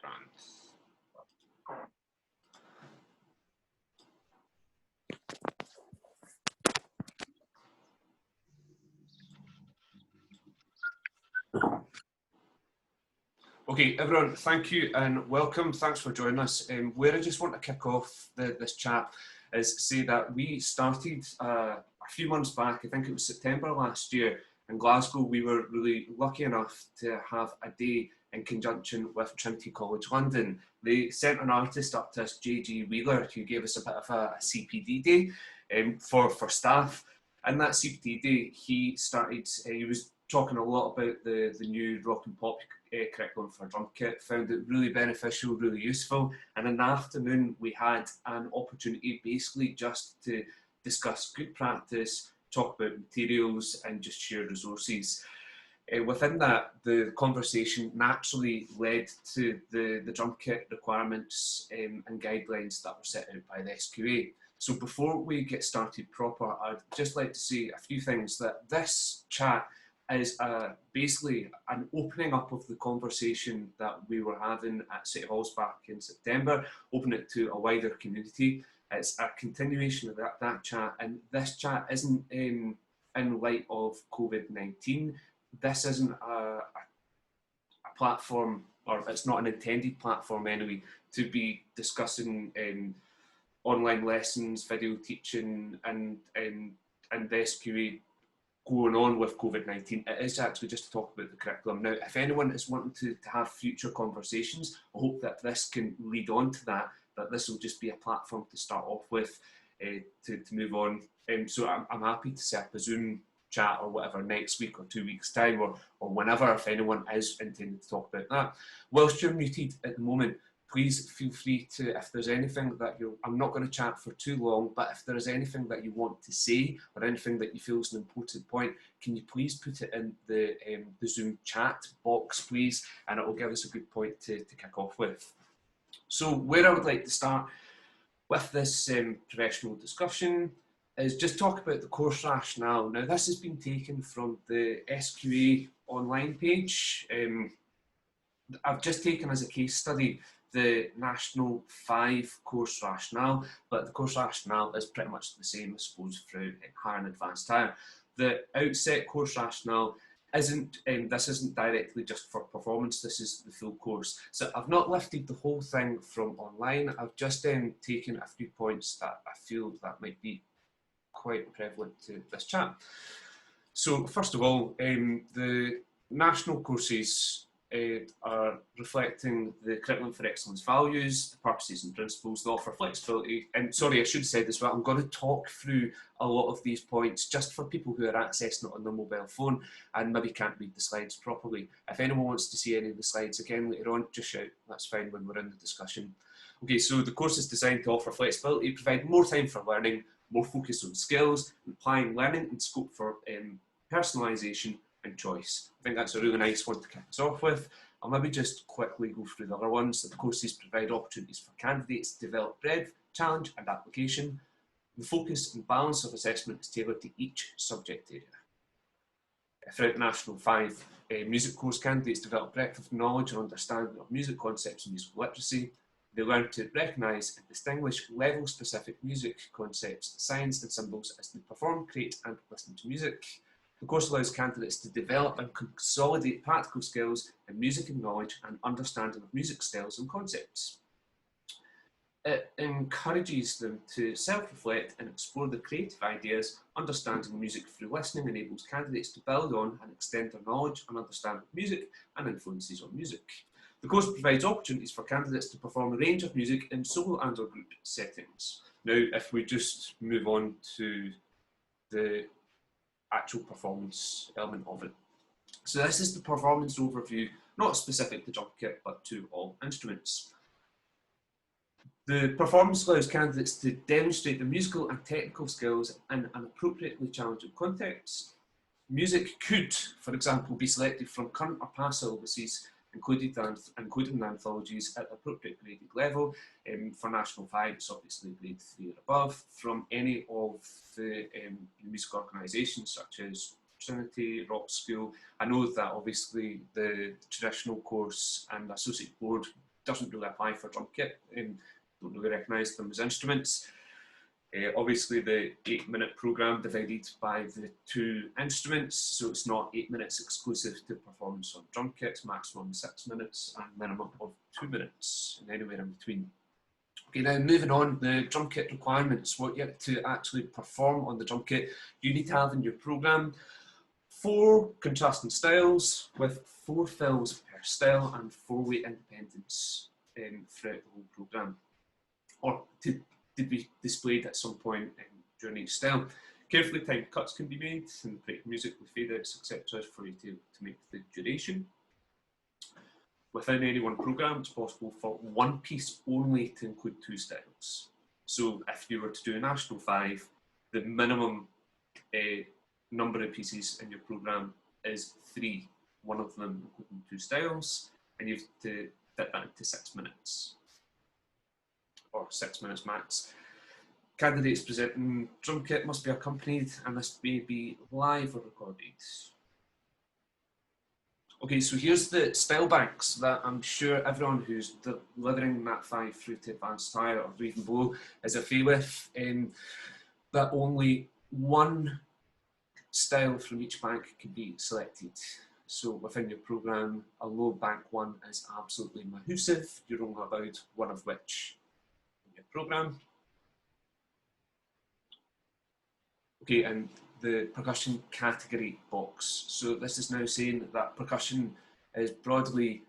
Grand. Okay, everyone, thank you and welcome. Thanks for joining us. Where I just want to kick off this chat is say that we started a few months back, I think it was September last year, in Glasgow. We were really lucky enough to have a day in conjunction with Trinity College London. They sent an artist up to us, JG Wheeler, who gave us a bit of a CPD day for staff. And that CPD day, he was talking a lot about the new rock and pop curriculum for drum kit, found it really beneficial, really useful. And in the afternoon, we had an opportunity basically just to discuss good practice, talk about materials, and just share resources. Within that, the conversation naturally led to the drum kit requirements and guidelines that were set out by the SQA. So before we get started proper, I'd just like to say a few things. That this chat is basically an opening up of the conversation that we were having at City Halls back in September, open it to a wider community. It's a continuation of that chat, and this chat isn't in light of COVID-19. This isn't a platform, or it's not an intended platform anyway, to be discussing online lessons, video teaching, and the SQA going on with COVID-19. It is actually just to talk about the curriculum. Now, if anyone is wanting to have future conversations, I hope that this can lead on to that this will just be a platform to start off with, to move on. So I'm happy to set up a Zoom chat or whatever next week or 2 weeks time, or whenever, if anyone is intending to talk about that. Whilst you're muted at the moment, please feel free to, if there's anything that I'm not going to chat for too long, but if there is anything that you want to say or anything that you feel is an important point, can you please put it in the Zoom chat box, please, and it will give us a good point to kick off with. So where I would like to start with this professional discussion is just talk about the course rationale. Now, this has been taken from the SQA online page. I've just taken as a case study the National 5 course rationale, but the course rationale is pretty much the same, I suppose, through higher and advanced higher. The outset course rationale this isn't directly just for performance, this is the full course. So I've not lifted the whole thing from online, I've just taken a few points that I feel that might be quite prevalent to this chat. So first of all, the national courses are reflecting the Curriculum for Excellence values, the purposes and principles, the offer flexibility. And sorry, I should have said this, but I'm going to talk through a lot of these points just for people who are accessing it on their mobile phone and maybe can't read the slides properly. If anyone wants to see any of the slides again later on, just shout, that's fine when we're in the discussion. Okay, so the course is designed to offer flexibility, provide more time for learning, more focus on skills, applying learning and scope for personalisation and choice. I think that's a really nice one to kick us off with. I'll maybe just quickly go through the other ones. The courses provide opportunities for candidates to develop breadth, challenge and application. The focus and balance of assessment is tailored to each subject area. Throughout the National 5 music course, candidates develop breadth of knowledge and understanding of music concepts and musical literacy. They learn to recognise and distinguish level-specific music concepts, signs and symbols as they perform, create and listen to music. The course allows candidates to develop and consolidate practical skills in music and knowledge and understanding of music styles and concepts. It encourages them to self-reflect and explore their creative ideas. Understanding music through listening enables candidates to build on and extend their knowledge and understanding of music and influences on music. The course provides opportunities for candidates to perform a range of music in solo and or group settings. Now, if we just move on to the actual performance element of it. So this is the performance overview, not specific to drum kit, but to all instruments. The performance allows candidates to demonstrate their musical and technical skills in an appropriately challenging context. Music could, for example, be selected from current or past syllabuses, including the anthologies at the appropriate graded level. For National 5, it's obviously grade 3 or above, from any of the music organisations such as Trinity, Rock School. I know that obviously the traditional course and the associate board doesn't really apply for drum kit. Don't really recognise them as instruments. Obviously, the 8-minute programme divided by the 2 instruments, so it's not 8 minutes exclusive to performance on drum kits, maximum 6 minutes and minimum of 2 minutes, and anywhere in between. Okay, now moving on, the drum kit requirements. What you have to actually perform on the drum kit, you need to have in your programme 4 contrasting styles with 4 fills per style and 4-way independence throughout the whole programme, or to be displayed at some point during each style. Carefully timed cuts can be made and break music with fade outs, etc. for you to make the duration. Within any one programme, it's possible for one piece only to include 2 styles. So if you were to do a National 5, the minimum number of pieces in your programme is 3, one of them including 2 styles, and you have to fit that into 6 minutes, or 6 minutes max. Candidates presenting drum kit must be accompanied, and this may be live or recorded. Okay, so here's the style banks that I'm sure everyone who's delivering Nat 5 through to advanced higher or even below is a fee with, that only one style from each bank can be selected. So within your programme, a low bank 1 is absolutely mahoosive. You're only allowed one of which in your programme. Okay, and the percussion category box. So this is now saying that percussion is broadly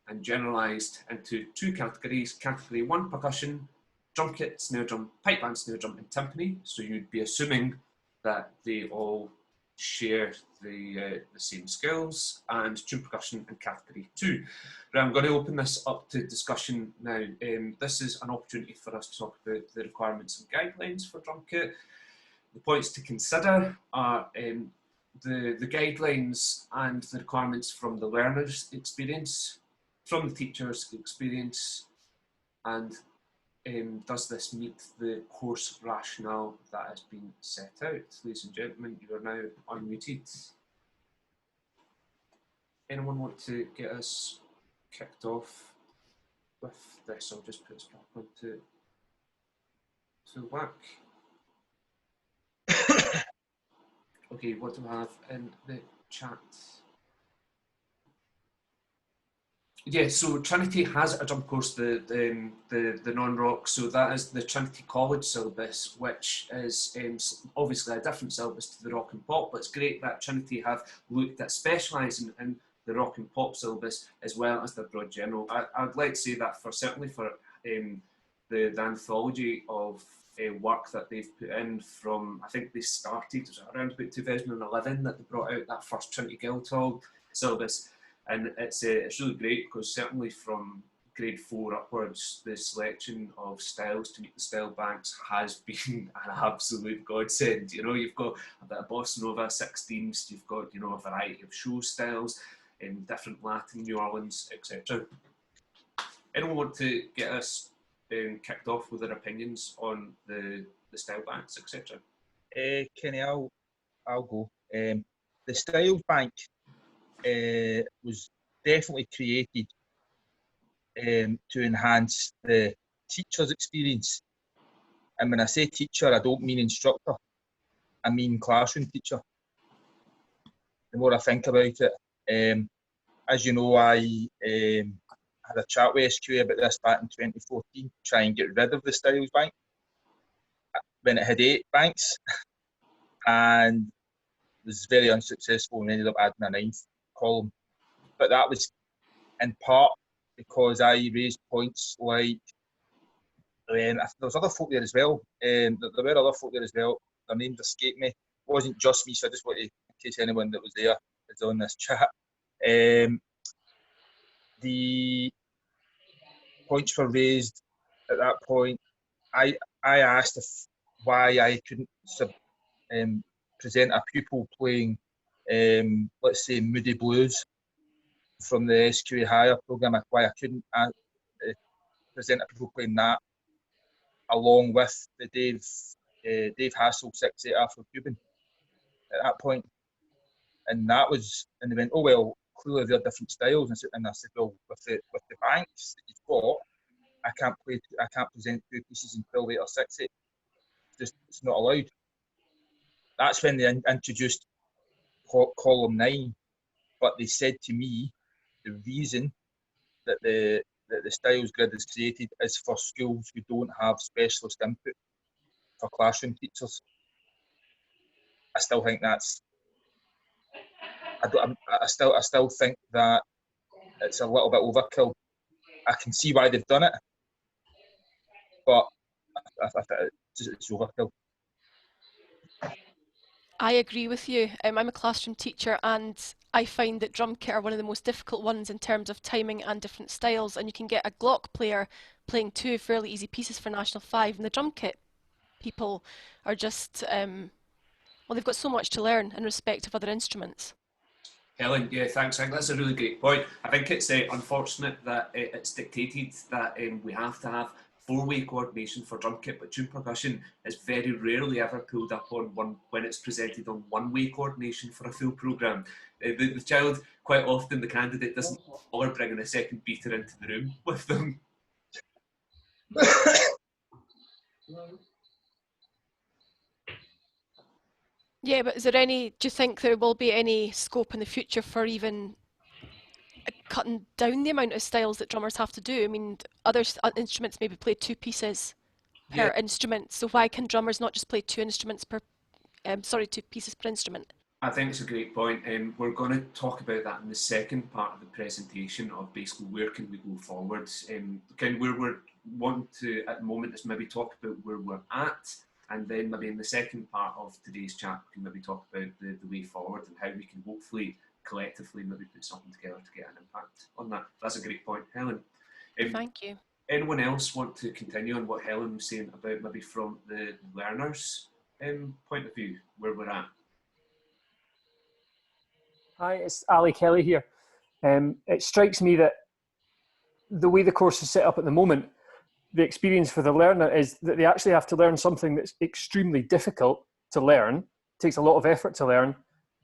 and generalised into 2 categories. Category 1, percussion, drum kit, snare drum, pipe band, snare drum and timpani. So you'd be assuming that they all share the same skills, and tune percussion in category 2. Right, I'm going to open this up to discussion now. This is an opportunity for us to talk about the requirements and guidelines for drum kit. The points to consider are the guidelines and the requirements from the learner's experience, from the teacher's experience, and does this meet the course rationale that has been set out? Ladies and gentlemen, you are now unmuted. Anyone want to get us kicked off with this? I'll just put this back onto whack. Okay, what do I have in the chat? Yeah, so Trinity has a drum course, the non-rock, so that is the Trinity College syllabus, which is obviously a different syllabus to the rock and pop, but it's great that Trinity have looked at specialising in the rock and pop syllabus as well as the broad general. I'd like to say that certainly for the anthology of work that they've put in from, I think they started around about 2011 that they brought out that first Trinity Guildhall syllabus, and it's really great because certainly from grade 4 upwards, the selection of styles to meet the style banks has been an absolute godsend. You know, you've got a bit of bossa nova, 16ths, you've got, you know, a variety of show styles in different Latin, New Orleans, etc. Anyone want to get us kicked off with their opinions on the style banks, etc.? Kenny, I'll go. The style bank was definitely created to enhance the teacher's experience. And when I say teacher, I don't mean instructor. I mean classroom teacher. The more I think about it, as you know, I had a chat with SQA about this back in 2014, try and get rid of the styles bank when it had 8 banks, and was very unsuccessful and ended up adding a 9th column. But that was in part because I raised points like, there was other folk there as well, there were other folk there as well, their names escape me. It wasn't just me, so I just want to, in case anyone that was there is on this chat. The points were raised at that point. I asked why I couldn't present a pupil playing, let's say, Moody Blues from the SQA Higher programme, why I couldn't present a pupil playing that along with the Dave Hassel 6/8 Afro-Cuban at that point. And that was, and they went, oh well, clearly they're different styles. And I said, well, with the banks that you've spot, I can't present two pieces until later 60. It's not allowed. That's when they introduced column 9. But they said to me, the reason that the styles grid is created is for schools who don't have specialist input for classroom teachers. I still think that's. I still think that it's a little bit overkill. I can see why they've done it, but I think it's overkill. I agree with you. I'm a classroom teacher, and I find that drum kit are one of the most difficult ones in terms of timing and different styles. And you can get a Glock player playing two fairly easy pieces for National 5, and the drum kit people are just, well, they've got so much to learn in respect of other instruments. Helen, yeah, thanks. I think that's a really great point. I think it's unfortunate that it's dictated that we have to have four-way coordination for drum kit, but tune percussion is very rarely ever pulled up on one when it's presented on one-way coordination for a full programme. The child, quite often the candidate doesn't bother bringing a second beater into the room with them. Yeah, but is there any, do you think there will be any scope in the future for even cutting down the amount of styles that drummers have to do? I mean, other instruments maybe play two pieces per instrument, so why can drummers not just play two pieces per instrument? I think it's a great point. We're going to talk about that in the second part of the presentation of basically where can we go forwards. Where we're wanting to at the moment is maybe talk about where we're at, and then maybe in the second part of today's chat we can maybe talk about the way forward and how we can hopefully collectively maybe put something together to get an impact on that. That's a great point, Helen. Thank you. Anyone else want to continue on what Helen was saying about maybe from the learners' point of view, where we're at? Hi, it's Ali Kelly here. It strikes me that the way the course is set up at the moment, the experience for the learner is that they actually have to learn something that's extremely difficult to learn, takes a lot of effort to learn,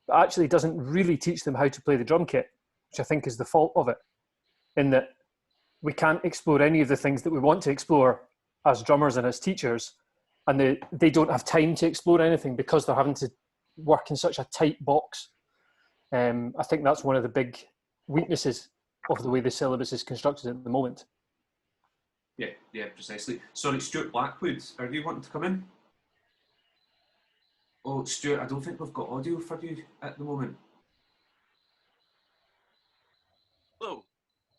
but actually doesn't really teach them how to play the drum kit, which I think is the fault of it, in that we can't explore any of the things that we want to explore as drummers and as teachers, and they don't have time to explore anything because they're having to work in such a tight box. I think that's one of the big weaknesses of the way the syllabus is constructed at the moment. Yeah, precisely. Sorry, Stuart Blackwood, are you wanting to come in? Oh, Stuart, I don't think we've got audio for you at the moment. Hello.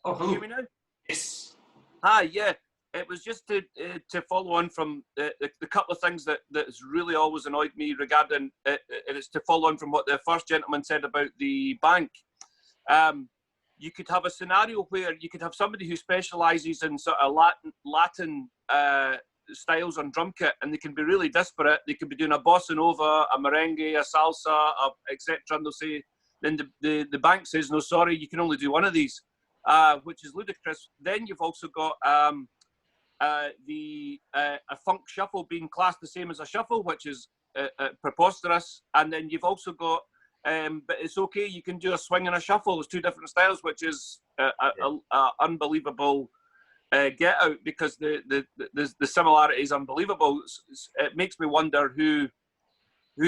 Oh, hello. Can you hear me now? Yes. Hi, yeah. It was just to follow on from the couple of things that has really always annoyed me regarding it. It's to follow on from what the first gentleman said about the bank. You could have a scenario where you could have somebody who specialises in sort of Latin styles on drum kit, and they can be really disparate. They could be doing a bossa nova, a merengue, a salsa, etc. And they'll say, then the bank says, no, sorry, you can only do one of these, which is ludicrous. Then you've also got a funk shuffle being classed the same as a shuffle, which is preposterous. And then you've also got, but it's okay, you can do a swing and a shuffle. There's two different styles, which is unbelievable get out, because the similarity is unbelievable. It makes me wonder who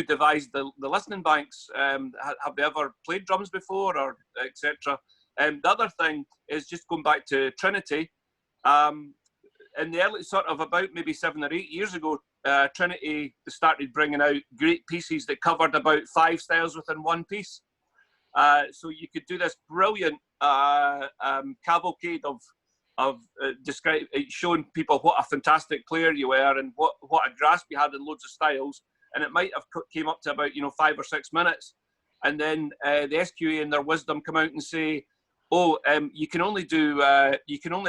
devised the listening banks. Have they ever played drums before, or etc.? The other thing is just going back to Trinity. In the early sort of about maybe 7 or 8 years ago, Trinity started bringing out great pieces that covered about 5 styles within one piece. So you could do this brilliant cavalcade of showing people what a fantastic player you were and what a grasp you had in loads of styles, and it might have came up to about 5 or 6 minutes, and then the SQA in their wisdom come out and say, oh, you can only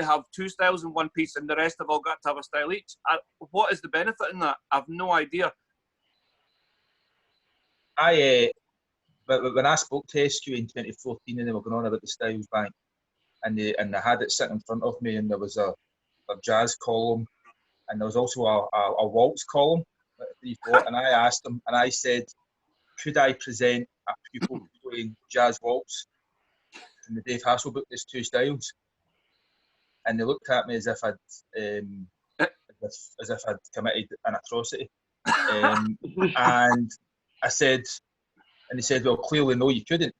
have 2 styles in one piece, and the rest have all got to have a style each. What is the benefit in that? I've no idea. When I spoke to SQA in 2014, and they were going on about the Styles Bank, and they had it sitting in front of me, and there was a jazz column, and there was also a waltz column, and I asked them, and I said, could I present a pupil playing jazz waltz? And the Dave Hasselbook, there's 2 styles. and they looked at me as if I'd committed an atrocity. And I said, and they said, well, clearly no, you couldn't.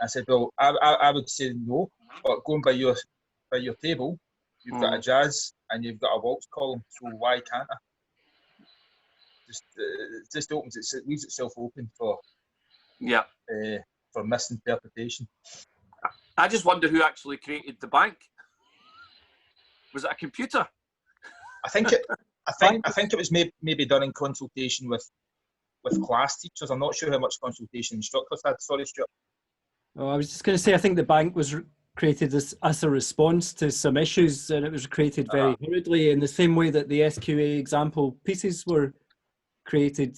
I said, well, I would say no, but going by your table, you've got a jazz and you've got a waltz column, so why can't I? It just opens it leaves itself open for misinterpretation. I just wonder who actually created the bank. Was it a computer? I think it was maybe done in consultation with class teachers. I'm not sure how much consultation instructors had. Sorry, Stuart. Oh, I was just going to say, I think the bank was created as a response to some issues, and it was created very hurriedly in the same way that the SQA example pieces were created,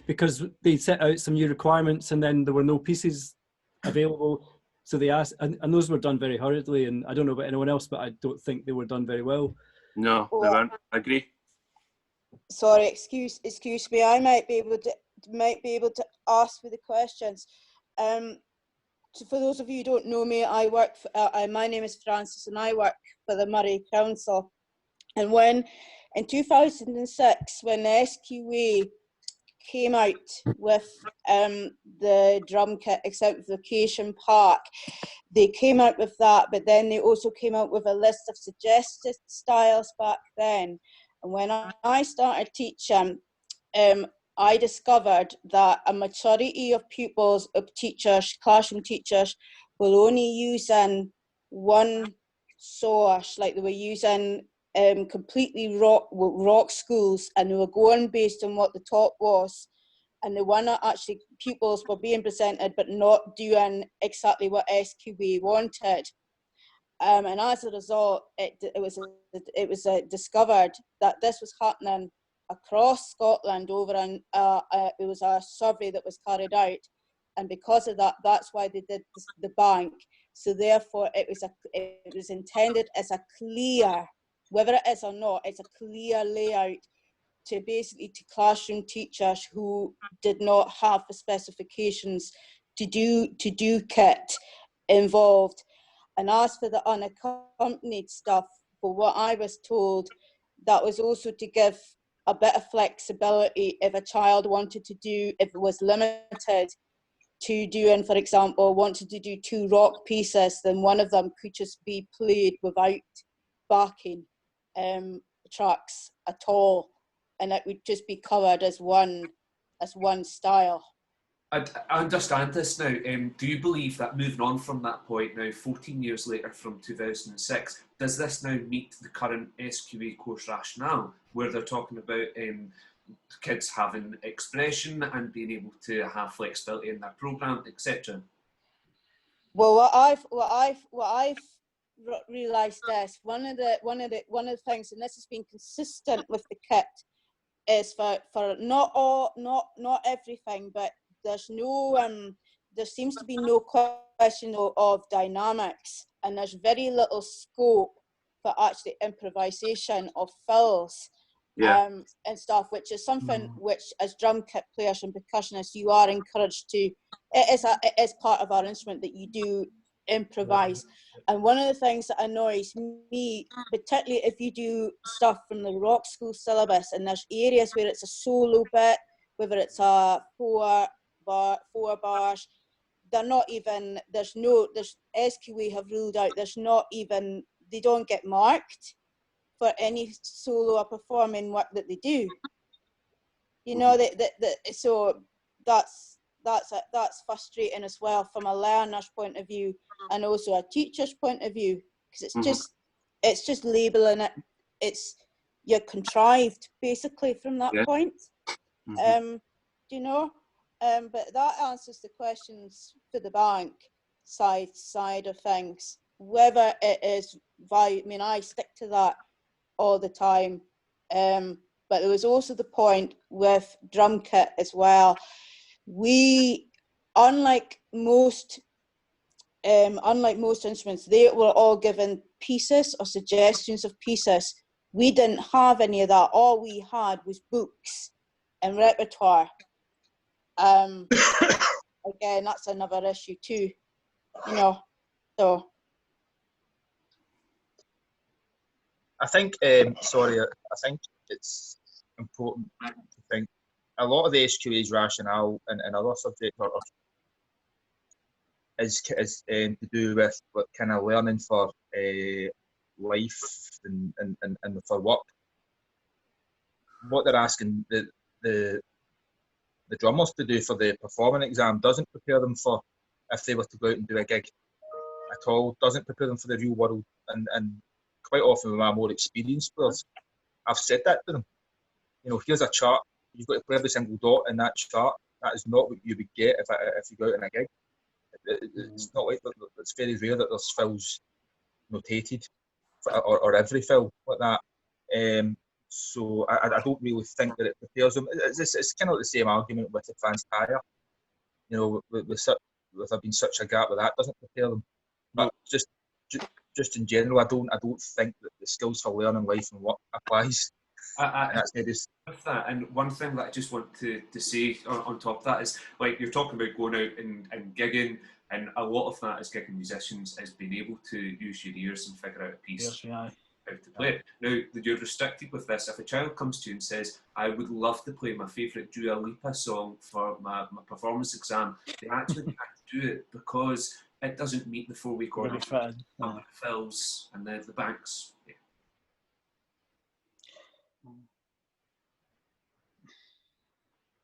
because they set out some new requirements and then there were no pieces available. So they asked, and those were done very hurriedly, and I don't know about anyone else, but I don't think they were done very well. No, they weren't. I agree. Sorry, excuse me. I might be able to ask for the questions. So for those of you who don't know me, I work for, my name is Francis, and I work for the Moray Council. And when in 2006, when the SQA came out with the drum kit exemplification pack, they came out with that, but then they also came out with a list of suggested styles back then. And when I started teaching, I discovered that a majority of pupils, of teachers, classroom teachers, will only using one source, like they were using completely rock schools, and they were going based on what the top was, and the one that actually pupils were being presented but not doing exactly what SQA wanted. And as a result, it was discovered that this was happening across Scotland over, and it was a survey that was carried out, and because of that, that's why they did the bank. So therefore, it was intended as a clear, whether it is or not, it's a clear layout to basically to classroom teachers who did not have the specifications to do kit involved. And as for the unaccompanied stuff, for what I was told, that was also to give a bit of flexibility if a child wanted to do, if it was limited to doing, for example, wanted to do 2 rock pieces, then one of them could just be played without backing tracks at all, and it would just be covered as one style. I understand this now. Do you believe that moving on from that point now, 14 years later from 2006, does this now meet the current SQA course rationale, where they're talking about kids having expression and being able to have flexibility in their program, etc.? Well, what I've realised is one of the things, and this has been consistent with the kit, is for not everything, but there seems to be no question of dynamics, and there's very little scope for actually improvisation of fills and stuff, which is something which, as drum kit players and percussionists, you are encouraged to. It is part of our instrument that you do improvise. And one of the things that annoys me, particularly if you do stuff from the rock school syllabus, and there's areas where it's a solo bit, whether it's a 4 bars, they're not even, there's SQA have ruled out, they don't get marked for any solo or performing work that they do. You know, so that's frustrating as well from a learner's point of view, and also a teacher's point of view, because it's just labeling it. You're contrived basically from that point. You know, but that answers the questions for the bank side of things. Whether it is value, I mean, I stick to that all the time. But there was also the point with drum kit as well. We, unlike most instruments, they were all given pieces or suggestions of pieces. We didn't have any of that. All we had was books and repertoire. Again, that's another issue too, you know. So I think, sorry, I think it's important to think a lot of the SQA's rationale and other subjects is to do with kind of learning for life and for work. What they're asking the drummers to do for the performing exam doesn't prepare them for if they were to go out and do a gig at all, doesn't prepare them for the real world. And quite often with my more experienced players, I've said that to them. You know, here's a chart, you've got to play every single dot in that chart. That is not what you would get if you go out in a gig. It's not like that. It's very rare that there's fills notated or every fill like that. So I don't really think that it prepares them. It's kind of like the same argument with advanced hire. You know, with there being such a gap with that, doesn't prepare them. But just in general, I don't think that the skills for learning life and work applies. That's maybe with that. And one thing that I just want to say on top of that is, like, you're talking about going out and gigging, and a lot of that as gigging musicians is being able to use your ears and figure out a piece. How to play it. Now, you're restricted with this. If a child comes to you and says, I would love to play my favourite Dua Lipa song for my performance exam, they actually can't do it because it doesn't meet the 4-week order. The fills and the banks. Yeah.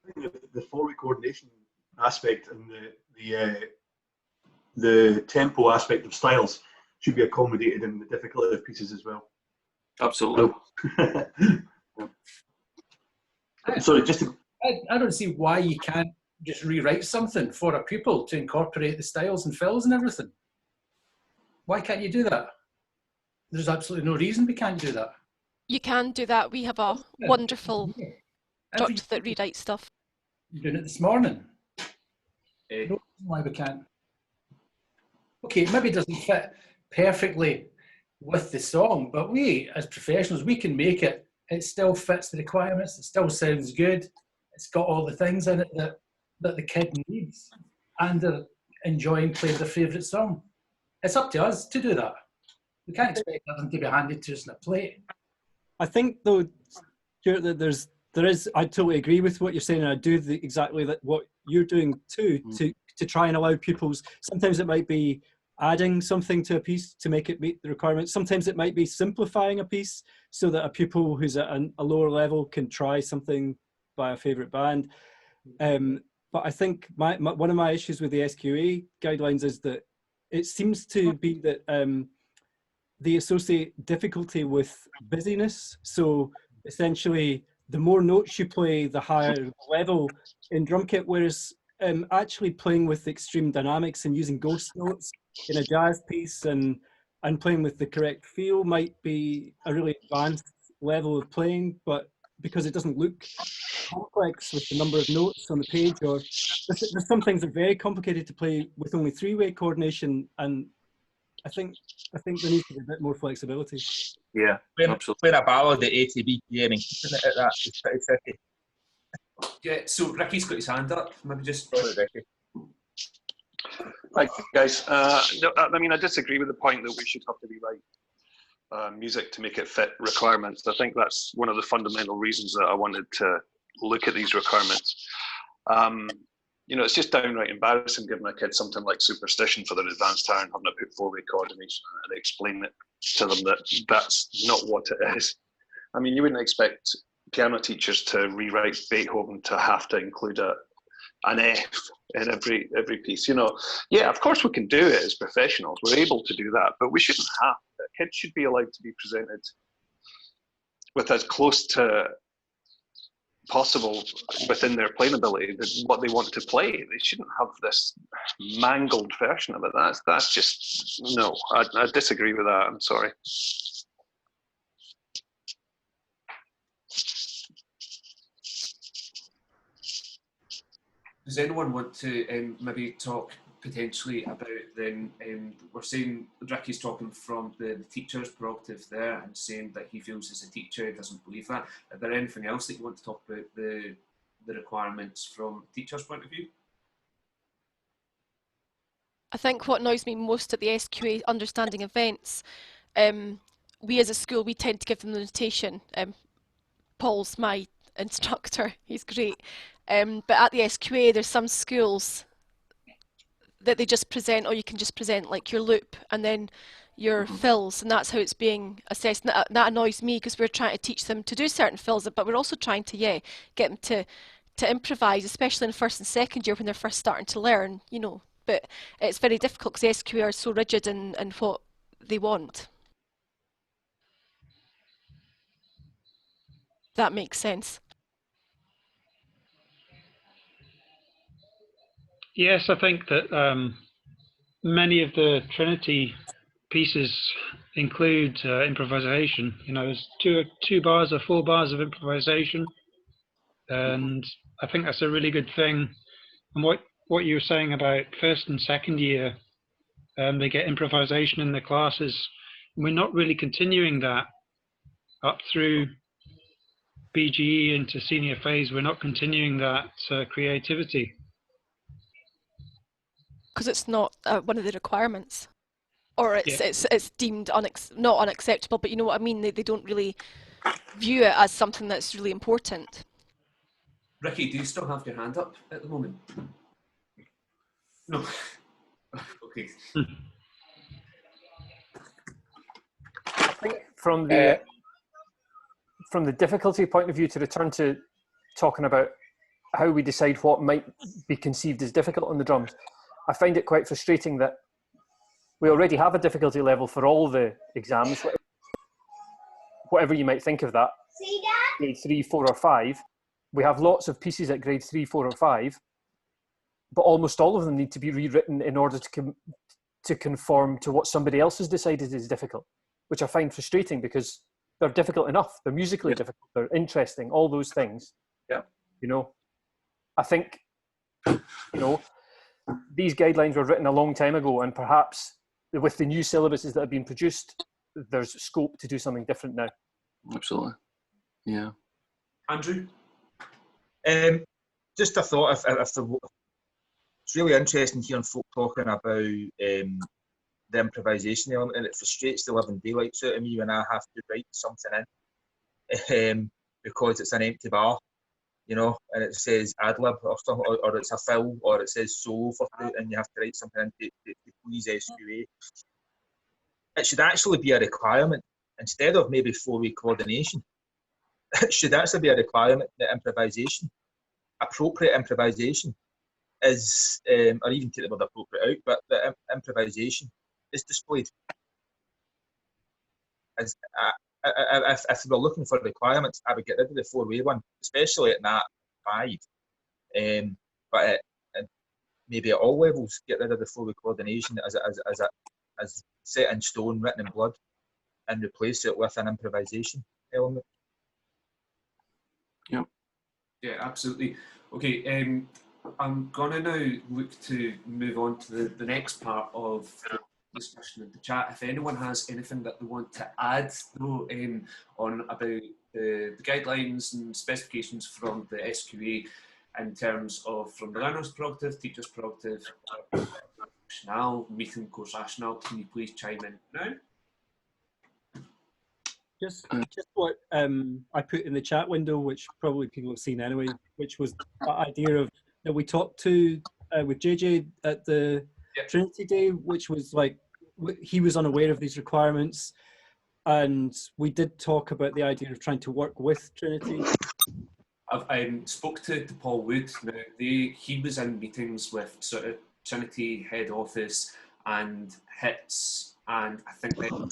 I think the 4-week coordination aspect and the tempo aspect of styles should be accommodated in the difficulty of pieces as well. Absolutely. Sorry, just to... I don't see why you can't just rewrite something for a pupil to incorporate the styles and fills and everything. Why can't you do that? There's absolutely no reason we can't do that. You can do that. We have a wonderful doctor that rewrites stuff. You're doing it this morning. No reason why we can't. Okay, it maybe doesn't fit perfectly with the song, but we, as professionals, we can make it. It still fits the requirements. It still sounds good. It's got all the things in it that the kid needs, and they're enjoying playing their favourite song. It's up to us to do that. We can't expect nothing to be handed to us on a plate. I think, though, Stuart, that there is. I totally agree with what you're saying, and I do exactly what you're doing too, to try and allow pupils. Sometimes it might be adding something to a piece to make it meet the requirements. Sometimes it might be simplifying a piece so that a pupil who's at a lower level can try something by a favourite band. But I think one of my issues with the SQA guidelines is that it seems to be that they associate difficulty with busyness. So essentially, the more notes you play, the higher level in drum kit, whereas actually playing with extreme dynamics and using ghost notes in a jazz piece and playing with the correct feel might be a really advanced level of playing, but because it doesn't look complex with the number of notes on the page, or there's some things that are very complicated to play with only 3-way coordination, and I think there needs to be a bit more flexibility. Yeah, absolutely. Playing a ballad at 80 BPM and keeping it at that is pretty tricky. Yeah, so Ricky's got his hand up. Maybe just... Ricky. Right, guys. I mean, I disagree with the point that we should have to rewrite music to make it fit requirements. I think that's one of the fundamental reasons that I wanted to look at these requirements. You know, it's just downright embarrassing giving a kid something like Superstition for their advanced hire and having to put 4-way coordination and explain it to them that that's not what it is. I mean, you wouldn't expect piano teachers to rewrite Beethoven to have to include an F in every piece. You know, yeah, of course we can do it as professionals. We're able to do that, but we shouldn't have to. Kids should be allowed to be presented with as close to possible within their playing ability what they want to play. They shouldn't have this mangled version of it. That's just no. I disagree with that. I'm sorry. Does anyone want to maybe talk potentially about then, we're saying Ricky's talking from the teacher's prerogative there and saying that he feels as a teacher, he doesn't believe that. Is there anything else that you want to talk about the requirements from the teacher's point of view? I think what annoys me most at the SQA understanding events, we as a school, we tend to give them the notation. Paul's my instructor, he's great. But at the SQA, there's some schools that they just present, or you can just present like your loop and then your fills, and that's how it's being assessed. And that annoys me, because we're trying to teach them to do certain fills, but we're also trying to, get them to improvise, especially in first and second year when they're first starting to learn, you know. But it's very difficult because the SQA are so rigid in what they want. That makes sense. Yes, I think that many of the Trinity pieces include improvisation. You know, there's two bars or 4 bars of improvisation, and I think that's a really good thing. And what you were saying about first and second year, they get improvisation in the classes. We're not really continuing that up through BGE into senior phase. We're not continuing that creativity. Because it's not one of the requirements, or it's deemed not unacceptable, but you know what I mean. They don't really view it as something that's really important. Ricky, do you still have your hand up at the moment? No. Okay. I think from the difficulty point of view, to return to talking about how we decide what might be conceived as difficult on the drums, I find it quite frustrating that we already have a difficulty level for all the exams, whatever you might think of that, grade 3, 4 or 5. We have lots of pieces at grade 3, 4 or 5, but almost all of them need to be rewritten in order to conform to what somebody else has decided is difficult, which I find frustrating because they're difficult enough. They're musically difficult, they're interesting, all those things. Yeah. You know, I think, you know, these guidelines were written a long time ago, and perhaps with the new syllabuses that have been produced, there's scope to do something different now. Absolutely. Yeah. Andrew? Just a thought, it's really interesting hearing folk talking about the improvisation element, and it frustrates the living daylights out of me when I have to write something in because it's an empty bar, you know, and it says ad lib or something, or it's a fill, or it says solo for fruit, and you have to write something in to please SQA. It should actually be a requirement instead of maybe 4-week coordination. It should actually be a requirement that improvisation, appropriate improvisation, is, or even take the word appropriate out, but the improvisation is displayed. As if we were looking for requirements, I would get rid of the 4-way one, especially at NAT 5. But maybe at all levels, get rid of the 4-way coordination as set in stone, written in blood, and replace it with an improvisation element. Yeah. Yeah, absolutely. Okay, I'm gonna now look to move on to the next part of the discussion in the chat. If anyone has anything that they want to add, though, on about the guidelines and specifications from the SQA in terms of from the learner's prerogative, teacher's prerogative, rationale, meeting course rationale, can you please chime in now? Just what I put in the chat window, which probably people have seen anyway, which was that idea of that we talked to with JJ at the Trinity Day, which was like he was unaware of these requirements, and we did talk about the idea of trying to work with Trinity. I've spoke to Paul Wood. Now he was in meetings with sort of Trinity head office and HITS, and I think they well,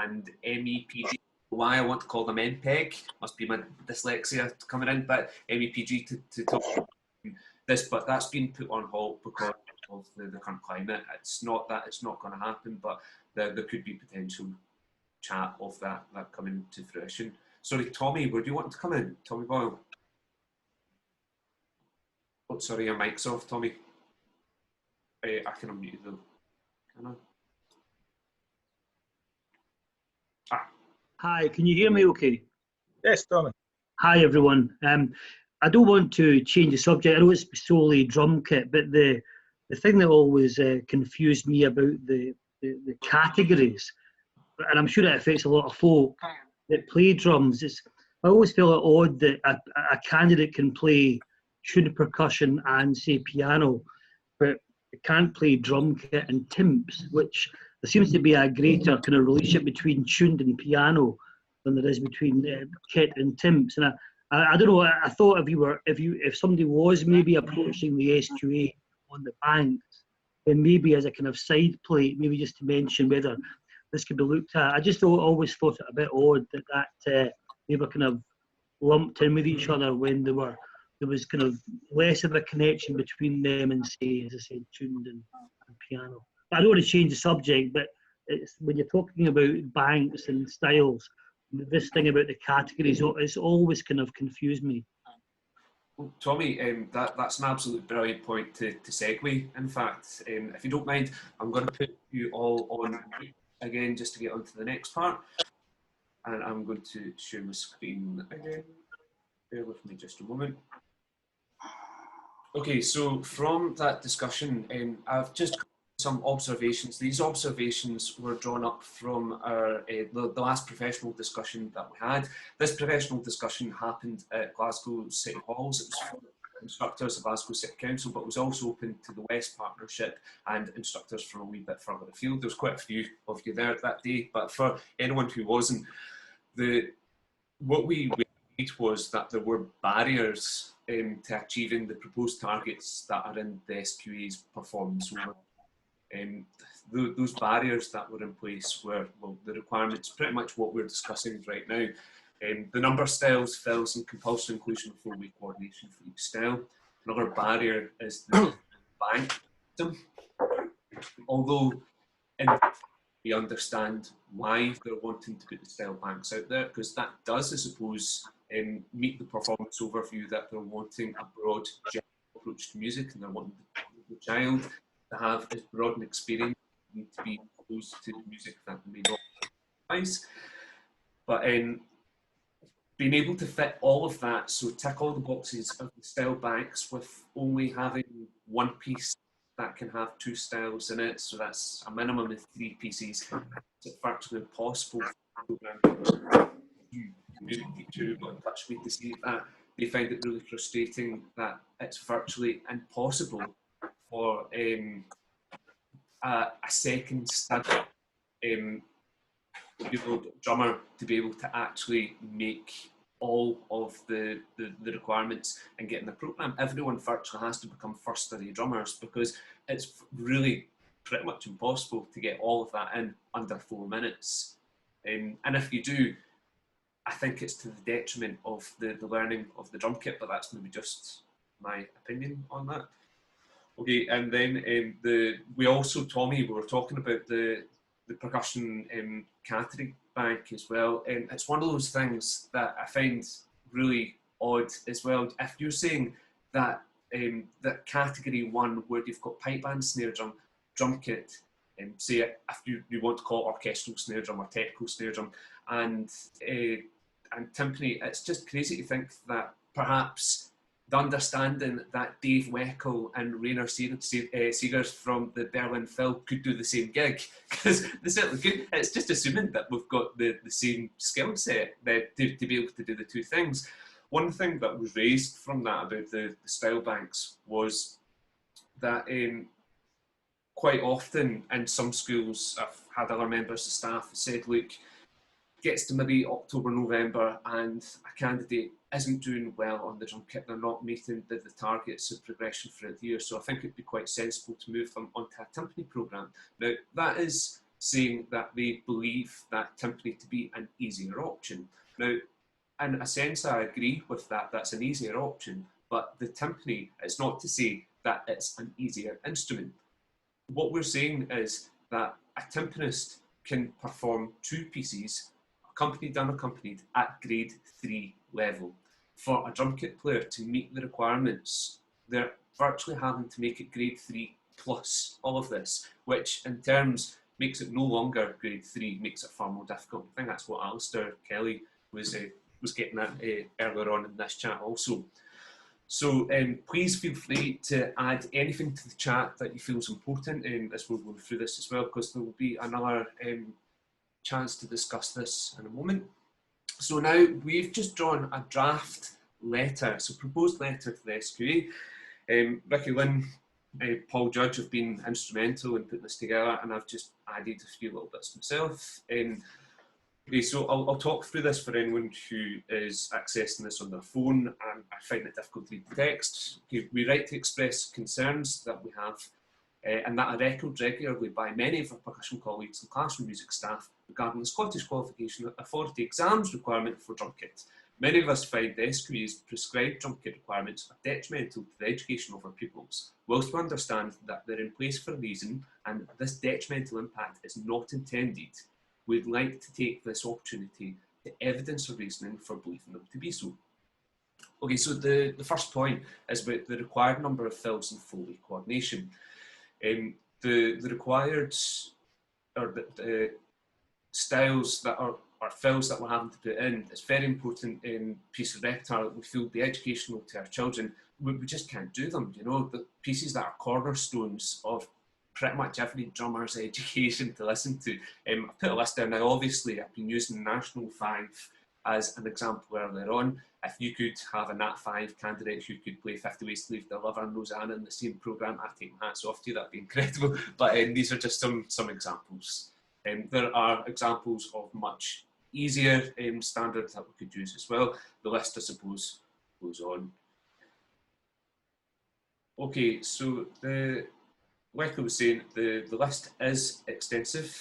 and MEPG. Why I want to call them MPEG must be my dyslexia coming in, but MEPG to talk about this, but that's been put on halt because of the current climate. It's not that it's not going to happen, but there could be potential chat of that coming to fruition. Sorry, Tommy, would you want to come in? Tommy Boyle. Oh, sorry, your mic's off, Tommy. I can unmute you though. Can I? Hi, can you hear me okay? Yes, Tommy. Hi, everyone. I don't want to change the subject. I know it's solely drum kit, but the thing that always confused me about the categories and I'm sure it affects a lot of folk that play drums. I always feel it odd that a candidate can play tuned percussion and say piano, but it can't play drum kit and timps, which there seems to be a greater kind of relationship between tuned and piano than there is between kit and timps. And I don't know. I thought if somebody was maybe approaching the SQA on the banks, then maybe as a kind of side plate, maybe just to mention whether this could be looked at. I just always thought it a bit odd that they were kind of lumped in with each other when there was kind of less of a connection between them and, say, as I said, tuned and piano. I don't want to change the subject, but it's when you're talking about banks and styles, this thing about the categories, it's always kind of confused me. Well, Tommy, that's an absolute brilliant point to segue. In fact, if you don't mind, I'm going to put you all on again just to get on to the next part. And I'm going to share my screen again. Bear with me just a moment. Okay, so from that discussion, I've just got some observations. These observations were drawn up from our the last professional discussion that we had. This professional discussion happened at Glasgow City Halls. It was for instructors of Glasgow City Council, but was also open to the West Partnership and instructors from a wee bit further afield. There was quite a few of you there that day, but for anyone who wasn't, what we agreed was that there were barriers to achieving the proposed targets that are in the SQA's performance over. Those barriers that were in place were, well, the requirements, pretty much what we're discussing right now. The number of styles, fills and compulsory inclusion of full-week coordination for each style. Another barrier is the bank system. Although we understand why they're wanting to put the style banks out there, because that does, I suppose, meet the performance overview that they're wanting a broad general approach to music, and they're wanting the child to have as broad an experience, need to be exposed to music that they may not otherwise. But being able to fit all of that, so tick all the boxes of the style banks with only having one piece that can have two styles in it, so that's a minimum of 3 pieces. It's virtually impossible for the program music teacher who got in touch with me to see that they find it really frustrating that it's virtually impossible for a second study drummer to be able to actually make all of the requirements and get in the program. Everyone virtually has to become first study drummers because it's really pretty much impossible to get all of that in under 4 minutes. And if you do, I think it's to the detriment of the learning of the drum kit, but that's maybe just my opinion on that. Okay, and then we also, Tommy, we were talking about the percussion category bank as well. It's one of those things that I find really odd as well. If you're saying that that category 1, where you've got pipe band, snare drum, drum kit, say if you want to call it orchestral snare drum or technical snare drum, and timpani, it's just crazy to think that perhaps the understanding that Dave Weckl and Rainer Seegers from the Berlin Phil could do the same gig, because they certainly could. It's just assuming that we've got the same skill set to be able to do the two things. One thing that was raised from that about the style banks was that quite often in some schools, I've had other members of staff said, look, gets to maybe October, November, and a candidate isn't doing well on the drum kit, they're not meeting the targets of progression throughout the year. So I think it'd be quite sensible to move them onto a timpani programme. Now, that is saying that they believe that timpani to be an easier option. Now, in a sense, I agree with that, that's an easier option, but the timpani, it's not to say that it's an easier instrument. What we're saying is that a timpanist can perform 2 pieces, accompanied, unaccompanied, at grade 3 level. For a drum kit player to meet the requirements, they're virtually having to make it grade 3 plus all of this, which in terms makes it no longer grade 3, makes it far more difficult. I think that's what Alistair Kelly was getting at earlier on in this chat also. So please feel free to add anything to the chat that you feel is important as we're going through this as well, because there will be another chance to discuss this in a moment. So now we've just drawn a draft letter, so proposed letter to the SQA. Ricky Lynn, Paul Judge have been instrumental in putting this together, and I've just added a few little bits myself. Okay, so I'll talk through this for anyone who is accessing this on their phone and I find it difficult to read the text. Okay, we write to express concerns that we have and that are echoed regularly by many of our percussion colleagues and classroom music staff regarding the Scottish Qualification Authority exams requirement for drum kit. Many of us find the SQA's prescribed drum kit requirements are detrimental to the education of our pupils. Whilst we understand that they're in place for a reason and this detrimental impact is not intended, we'd like to take this opportunity to evidence our reasoning for believing them to be so. Okay, so the first point is about the required number of fills and Foley coordination. The required or the styles that are fills that we're having to put in, it's very important piece of repertoire that we feel be educational to our children. We just can't do them, you know, the pieces that are cornerstones of pretty much every drummer's education to listen to. I've put a list down now. Obviously, I've been using the National 5 as an example earlier on. If you could have a Nat 5 candidate who could play 50 Ways to Leave the Lover and Rosanna in the same programme, I'd take my hats off to you, that'd be incredible. But these are just some examples. There are examples of much easier standards that we could use as well. The list, I suppose, goes on. Okay, so like I was saying, the list is extensive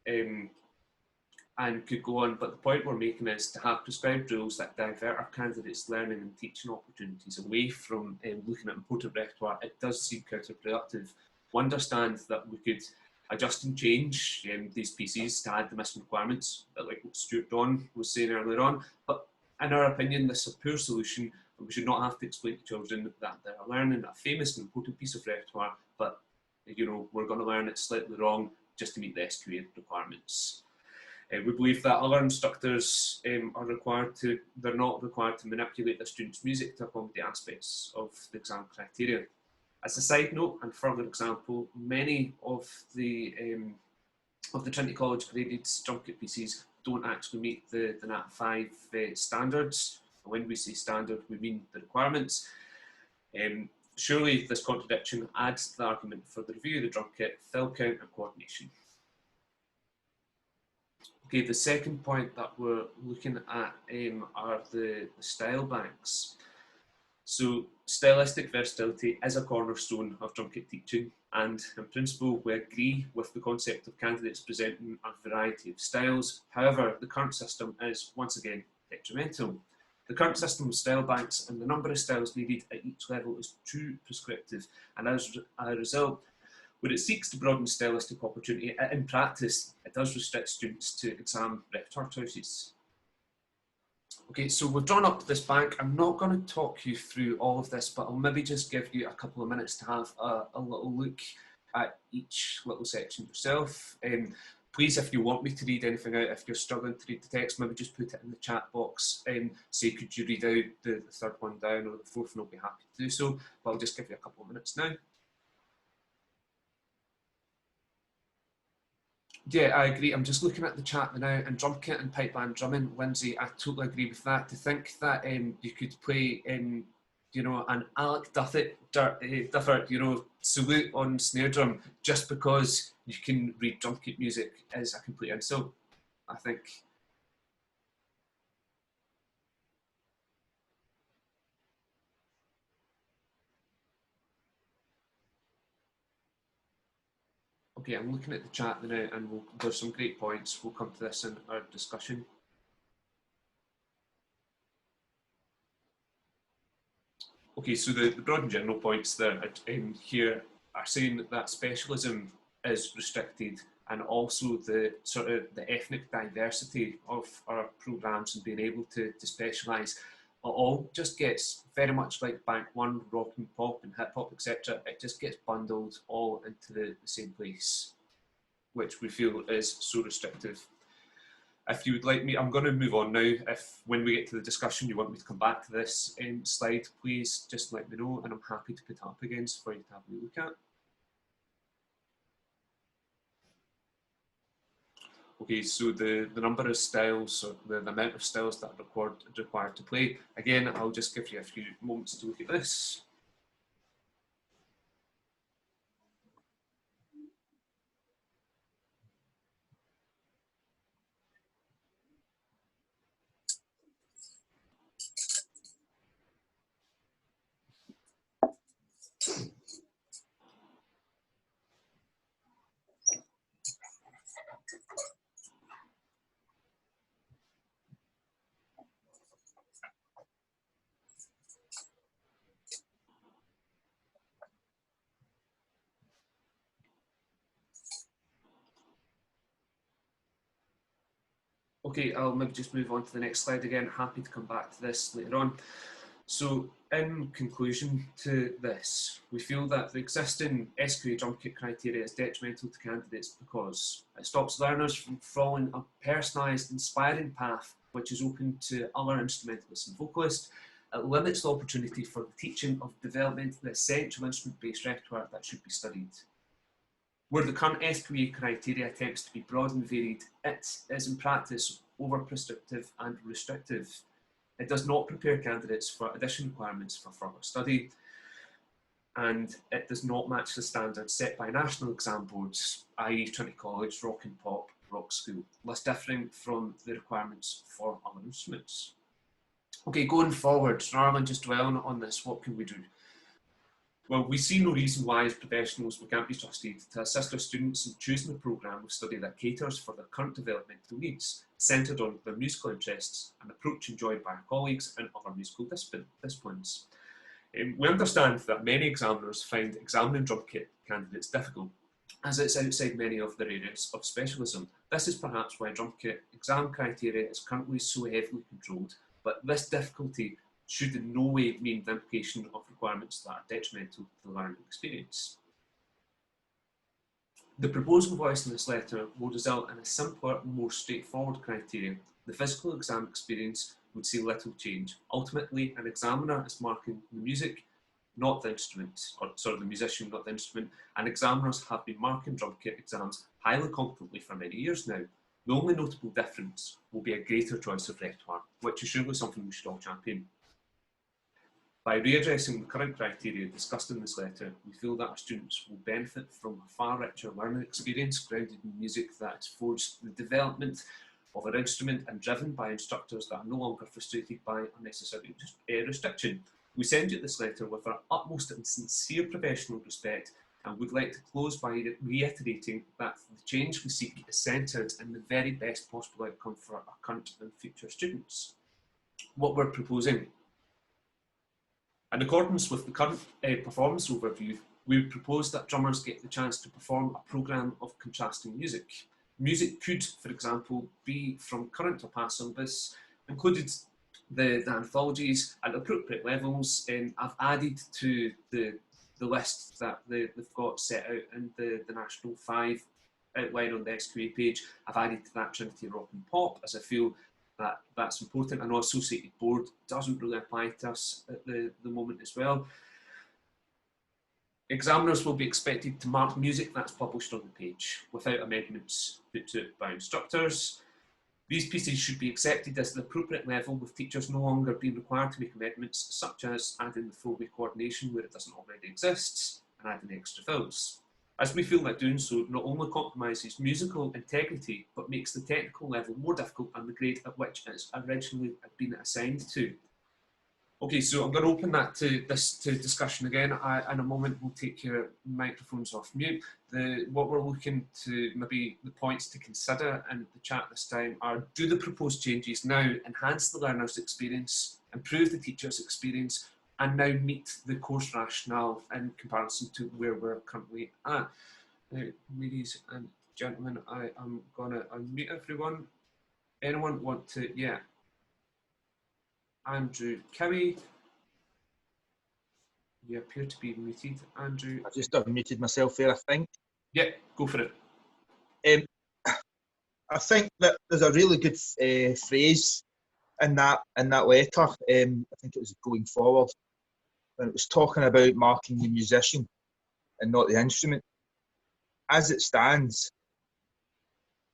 and could go on, but the point we're making is to have prescribed rules that divert our candidates' learning and teaching opportunities away from looking at important repertoire. It does seem counterproductive. We understand that we could adjust and change these pieces to add the missing requirements, like what Stuart Don was saying earlier on, but in our opinion, this is a poor solution, and we should not have to explain to children that they're learning a famous and important piece of repertoire, but you know, we're going to learn it slightly wrong just to meet the SQA requirements. We believe that other instructors they're not required to manipulate their students' music to accommodate aspects of the exam criteria. As a side note and further example, many of the Trinity College graded drum kit pieces don't actually meet the Nat 5 standards. And when we say standard, we mean the requirements. Surely this contradiction adds to the argument for the review of the drum kit, fill count and coordination. Okay, the second point that we're looking at are the style banks. So stylistic versatility is a cornerstone of drum kit teaching, and in principle we agree with the concept of candidates presenting a variety of styles. However, the current system is once again detrimental. The current system of style banks and the number of styles needed at each level is too prescriptive, and as a result, where it seeks to broaden stylistic opportunity, in practice, it does restrict students to exam repertoire choices. Okay, so we've drawn up this bank. I'm not going to talk you through all of this, but I'll maybe just give you a couple of minutes to have a little look at each little section yourself. Please, if you want me to read anything out, if you're struggling to read the text, maybe just put it in the chat box. Say, could you read out the third one down or the fourth, and I'll be happy to do so. But I'll just give you a couple of minutes now. Yeah, I agree. I'm just looking at the chat now, and drum kit and pipe band drumming, Lindsay, I totally agree with that. To think that you could play, you know, an Alec Duffert, you know, salute on snare drum just because you can read drum kit music is a complete insult, I think. Okay, I'm looking at the chat now, and there's some great points. We'll come to this in our discussion. Okay, so the broad and general points there here are saying that specialism is restricted, and also the sort of the ethnic diversity of our programmes and being able to specialise. It all just gets very much like Bank 1, rock and pop and hip hop, etc. It just gets bundled all into the same place, which we feel is so restrictive. If you would like me, I'm going to move on now. If when we get to the discussion you want me to come back to this slide, please just let me know, and I'm happy to put it up again for you to have a look at. Okay, so the number of styles, or the amount of styles that are required to play. Again, I'll just give you a few moments to look at this. Okay, I'll maybe just move on to the next slide again. Happy to come back to this later on. So, in conclusion to this, we feel that the existing SQA drum kit criteria is detrimental to candidates because it stops learners from following a personalised, inspiring path which is open to other instrumentalists and vocalists. It limits the opportunity for the teaching of development the essential instrument-based repertoire that should be studied. Where the current SQA criteria attempts to be broad and varied, it is in practice over-prescriptive and restrictive. It does not prepare candidates for additional requirements for further study, and it does not match the standards set by national exam boards, i.e. Trinity College, Rock and Pop, Rock School, thus differing from the requirements for other instruments. Okay, going forward, rather than just dwelling on this, what can we do? Well, we see no reason why, as professionals, we can't be trusted to assist our students in choosing a programme of study that caters for their current developmental needs, centred on their musical interests, an approach enjoyed by our colleagues in other musical disciplines. We understand that many examiners find examining drum kit candidates difficult, as it's outside many of their areas of specialism. This is perhaps why drum kit exam criteria is currently so heavily controlled, but this difficulty should in no way mean the implication of requirements that are detrimental to the learning experience. The proposal voiced in this letter will result in a simpler, more straightforward criteria. The physical exam experience would see little change. Ultimately, an examiner is marking the music, not the instrument, or sorry, the musician, not the instrument, and examiners have been marking drum kit exams highly competently for many years now. The only notable difference will be a greater choice of repertoire, which is surely something we should all champion. By readdressing the current criteria discussed in this letter, we feel that our students will benefit from a far richer learning experience grounded in music that has forged the development of an instrument and driven by instructors that are no longer frustrated by unnecessary restriction. We send you this letter with our utmost and sincere professional respect and would like to close by reiterating that the change we seek is centred in the very best possible outcome for our current and future students. What we're proposing: in accordance with the current performance overview, we would propose that drummers get the chance to perform a programme of contrasting music. Music could, for example, be from current or past syllabus, included the anthologies at appropriate levels. I've added to the list that they've got set out in the National 5 outline on the SQA page. I've added to that Trinity Rock and Pop, as I feel that's important. I know Associated Board doesn't really apply to us at the moment as well. Examiners will be expected to mark music that's published on the page without amendments put to it by instructors. These pieces should be accepted as the appropriate level, with teachers no longer being required to make amendments, such as adding the full-way coordination where it doesn't already exist and adding extra fills, as we feel that doing so not only compromises musical integrity, but makes the technical level more difficult than the grade at which it's originally been assigned to. Okay, so I'm going to open that to discussion again. In a moment, we'll take your microphones off mute. What we're looking to, maybe the points to consider in the chat this time are: do the proposed changes now enhance the learner's experience, improve the teacher's experience, and now meet the course rationale in comparison to where we're currently at? Now, ladies and gentlemen, I am going to unmute everyone. Anyone want to, yeah. Andrew Cowie, you appear to be muted. Andrew, I just unmuted myself there, I think. Yeah, go for it. I think that there's a really good phrase in that letter. I think it was going forward when it was talking about marking the musician and not the instrument. As it stands,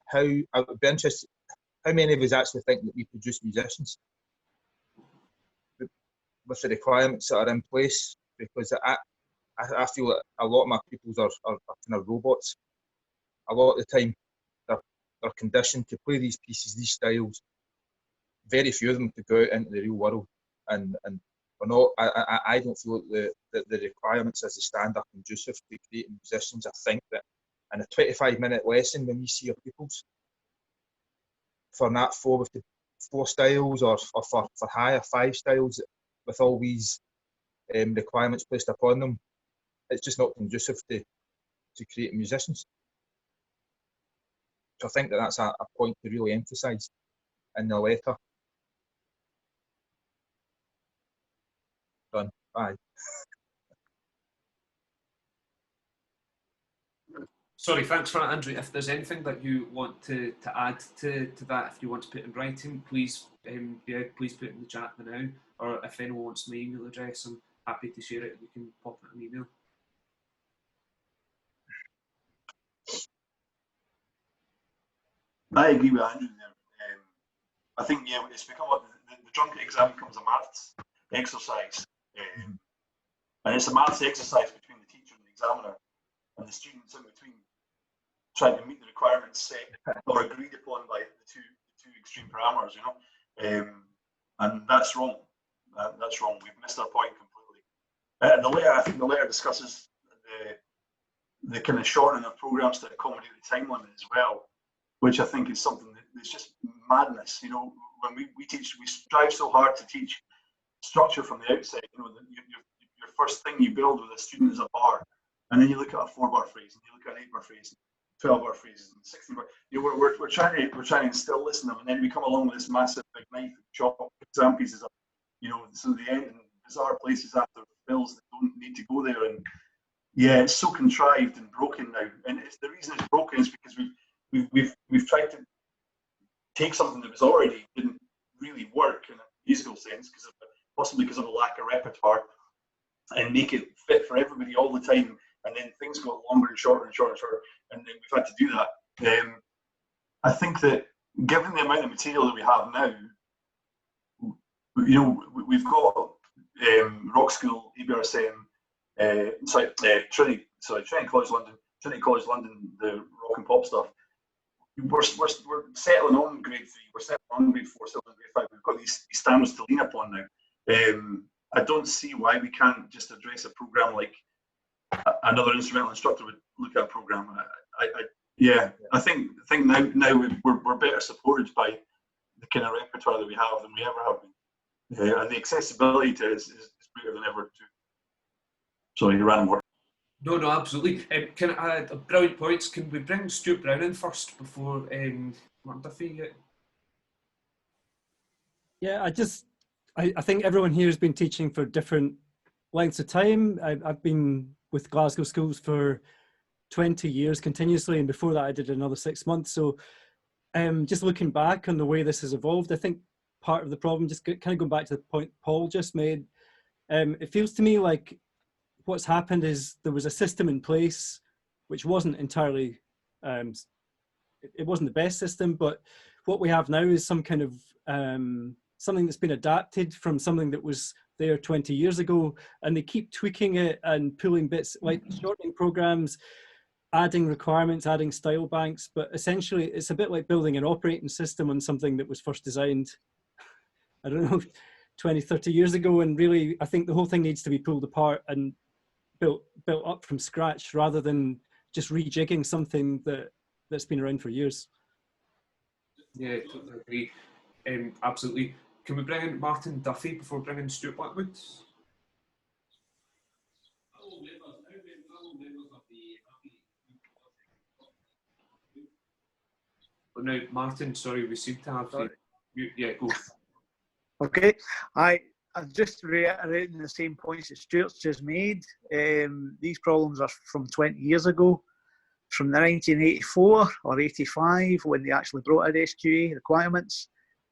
how, I would be interested, how many of us actually think that we produce musicians with the requirements that are in place? Because I feel that a lot of my pupils are kind of robots. A lot of the time, they're conditioned to play these pieces, these styles. Very few of them could go out into the real world, and we're not. I don't feel that the requirements as they stand are conducive to creating musicians. I think that in a 25-minute lesson, when we see our pupils for Nat 4 with the 4 styles, or for higher 5 styles with all these requirements placed upon them, it's just not conducive to creating musicians. So I think that that's a point to really emphasise in the letter. Done. Bye. Sorry, thanks for that, Andrew. If there's anything that you want to add to that, if you want to put in writing, please please put it in the chat now. Or if anyone wants my email address, I'm happy to share it. You can pop it an email. I agree with Andrew there. I think it's become the drunken exam becomes a maths exercise, and it's a maths exercise between the teacher and the examiner, and the students in between, trying to meet the requirements set or agreed upon by the two extreme parameters, and that's wrong. That's wrong. We've missed our point completely. I think the letter discusses the kind of shortening of programs to accommodate the time limit as well, which I think is something that's just madness. When we teach, we strive so hard to teach structure from the outset. Your first thing you build with a student is a bar, and then you look at a 4-bar phrase, and you look at an 8-bar phrase, 12-bar phrases, and 16-bar. We're trying to instill this in them, and then we come along with this massive big knife and chop exam pieces up. So they end in bizarre places after bills that don't need to go there, and it's so contrived and broken now. And the reason it's broken is because we've tried to take something that was already didn't really work in a musical sense, possibly because of a lack of repertoire, and make it fit for everybody all the time. And then things got longer and shorter and shorter and shorter, and then we've had to do that. I think that given the amount of material that we have now, we've got Rock School, EBRSM, Trinity College London, the rock and pop stuff. We're settling on grade 3, we're settling on grade 4, settling on grade 5. We've got these standards to lean upon now. I don't see why we can't just address a program like another instrumental instructor would look at a program. I think now we're better supported by the kind of repertoire that we have than we ever have been, and the accessibility to it is greater than ever too. Sorry, random word. No, absolutely. Can I add brilliant points? Can we bring Stuart Brown in first before Martin Duffy? Yeah, I think everyone here has been teaching for different lengths of time. I've been with Glasgow schools for 20 years continuously, and before that I did another 6 months. So just looking back on the way this has evolved, I think part of the problem, just kind of going back to the point Paul just made, it feels to me like what's happened is there was a system in place which wasn't entirely, it wasn't the best system, but what we have now is some kind of something that's been adapted from something that was there 20 years ago, and they keep tweaking it and pulling bits, like shortening programs, adding requirements, adding style banks, but essentially it's a bit like building an operating system on something that was first designed, I don't know, 20, 30 years ago, and really I think the whole thing needs to be pulled apart and built up from scratch rather than just rejigging something that's been around for years. Yeah, totally agree. Absolutely. Can we bring in Martin Duffy before bringing Stuart Blackwood? Oh, no, Martin, sorry, we seem to have you. Yeah, go. Okay, I'm just reiterating the same points that Stuart's just made. These problems are from 20 years ago, from the 1984 or 85 when they actually brought in SQA requirements.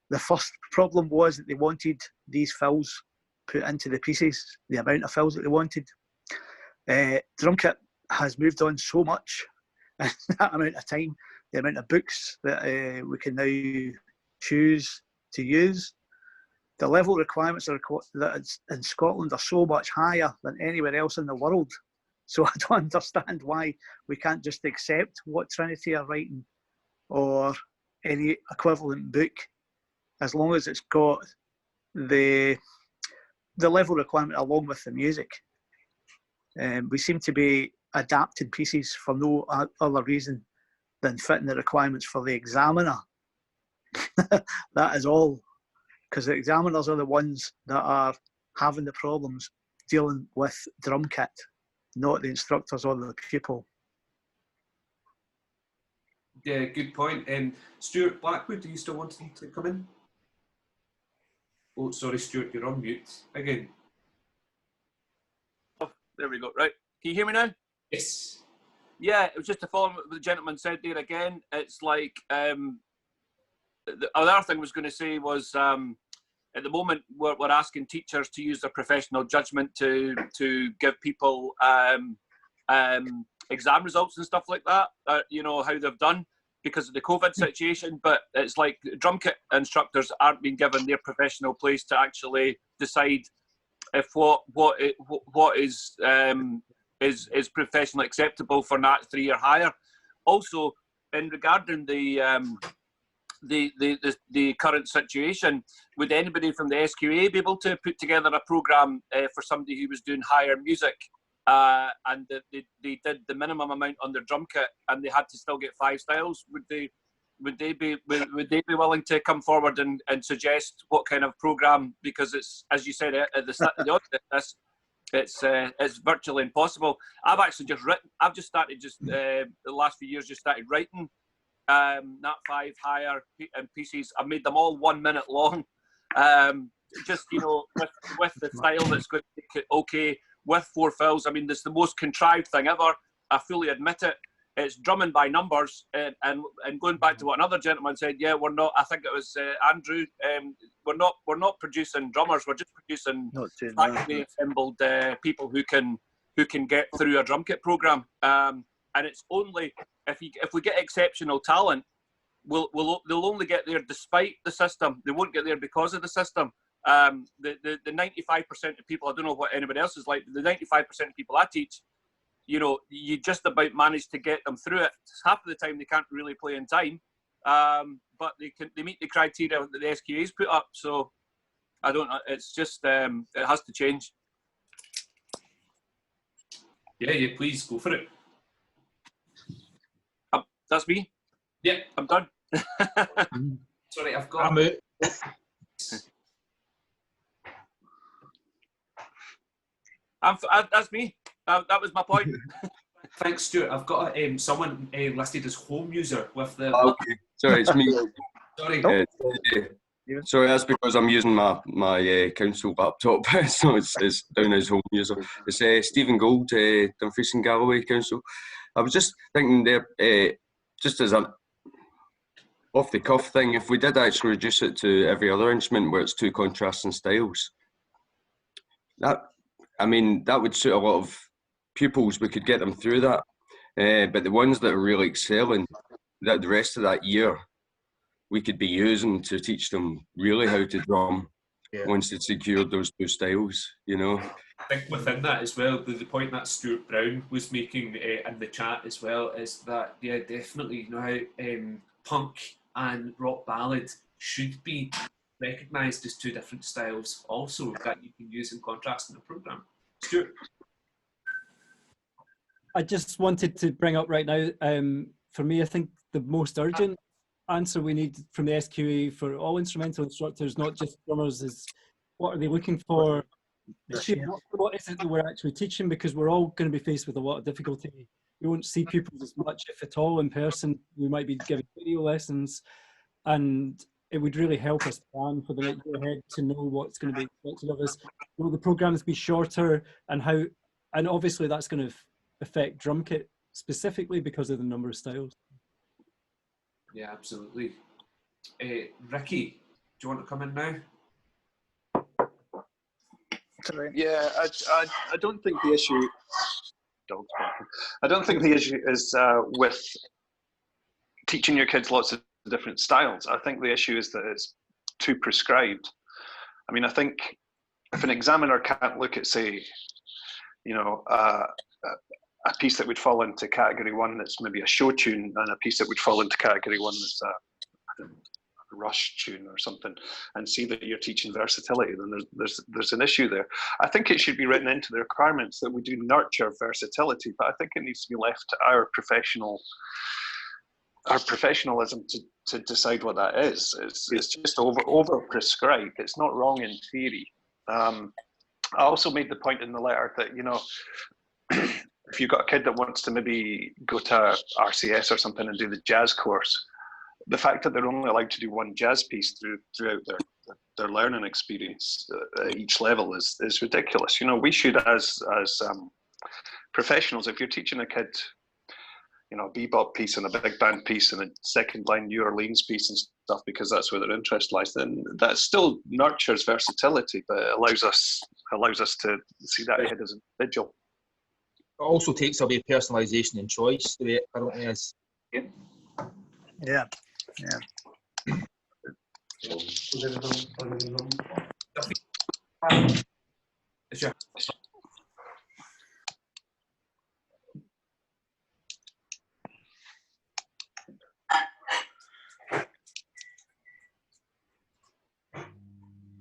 The first problem was that they wanted these fills put into the pieces, the amount of fills that they wanted. Drum kit has moved on so much in that amount of time the amount of books that we can now choose to use. The level requirements that in Scotland are so much higher than anywhere else in the world. So I don't understand why we can't just accept what Trinity are writing or any equivalent book, as long as it's got the level requirement along with the music. We seem to be adapting pieces for no other reason than fitting the requirements for the examiner. That is all. Because the examiners are the ones that are having the problems dealing with drum kit, not the instructors or the pupil. Yeah, good point. Stuart Blackwood, do you still want to come in? Oh, sorry, Stuart, you're on mute again. Oh, there we go. Right. Can you hear me now? Yes. Yeah, it was just to follow what the gentleman said there again. It's like, the other thing I was going to say was, at the moment, we're asking teachers to use their professional judgment to give people exam results and stuff like that, you know, how they've done because of the COVID situation. But it's like drum kit instructors aren't being given their professional place to actually decide if what is professionally acceptable for Nat 3 or higher. Also, in regarding the current situation, would anybody from the SQA be able to put together a programme for somebody who was doing higher music and they did the minimum amount on their drum kit and they had to still get 5 styles? Would they be willing to come forward and suggest what kind of programme? Because it's, as you said at the start of the audience, it's virtually impossible. I've just started the last few years just started writing Nat 5 higher and pieces. I've made them all 1 minute long, just, you know, with the style that's going to make it okay, with 4 fills. I mean, this is the most contrived thing ever. I fully admit it. It's drumming by numbers, and going back to what another gentleman said, yeah, we're not. I think it was Andrew. We're not producing drummers. We're just producing factory assembled people who can get through a drum kit program. And it's only if we get exceptional talent, they'll only get there despite the system. They won't get there because of the system. The 95% of people, I don't know what anybody else is like, but the 95% of people I teach, you know, you just about manage to get them through it. Half of the time they can't really play in time, but they meet the criteria that the SQA's put up. So I don't know. It's just it has to change. Yeah, please go for it. That's me. Yeah, I'm done. Sorry, I've got. That's me. That was my point. Thanks, Stuart. I've got someone listed as home user with the. Okay, sorry, it's me. Sorry. Sorry, that's because I'm using my council laptop, so it's down as home user. It's Stephen Gold, Dumfries and Galloway Council. I was just thinking there, just as an off-the-cuff thing, if we did actually reduce it to every other instrument where it's 2 contrasting styles, that would suit a lot of pupils. We could get them through that. But the ones that are really excelling, that the rest of that year, we could be using to teach them really how to drum once they've secured those 2 styles, you know. I think within that as well, the point that Stuart Brown was making in the chat as well is that, yeah, definitely, you know, how punk and rock ballad should be recognised as 2 different styles also that you can use in contrast in the programme. Stuart? I just wanted to bring up right now, for me, I think the most urgent answer we need from the SQA for all instrumental instructors, not just drummers, is what are they looking for this year? What is it that we're actually teaching? Because we're all going to be faced with a lot of difficulty. We won't see pupils as much, if at all, in person. We might be giving video lessons, and it would really help us plan for the next year ahead to know what's going to be expected of us. Will the programs be shorter, and how? And obviously that's going to affect drum kit specifically because of the number of styles. Yeah, absolutely. Ricky, do you want to come in now? Yeah, I don't think the issue. I don't think the issue is with teaching your kids lots of different styles. I think the issue is that it's too prescribed. I mean, I think if an examiner can't look at, say, you know, a piece that would fall into category 1 that's maybe a show tune, and a piece that would fall into category 1 that's a rush tune or something, and see that you're teaching versatility, then there's an issue there. I think it should be written into the requirements that we do nurture versatility, but I think it needs to be left to our professionalism to decide what that is. It's just over prescribed. It's not wrong in theory. I also made the point in the letter that, you know, if you've got a kid that wants to maybe go to RCS or something and do the jazz course, the fact that they're only allowed to do one jazz piece throughout their learning experience at each level is ridiculous. You know, we should, as professionals, if you're teaching a kid, you know, a bebop piece and a big band piece and a second line New Orleans piece and stuff, because that's where their interest lies, then that still nurtures versatility, but it allows us to see that ahead as an individual. It also takes away personalisation and choice, the way it currently is. Yeah.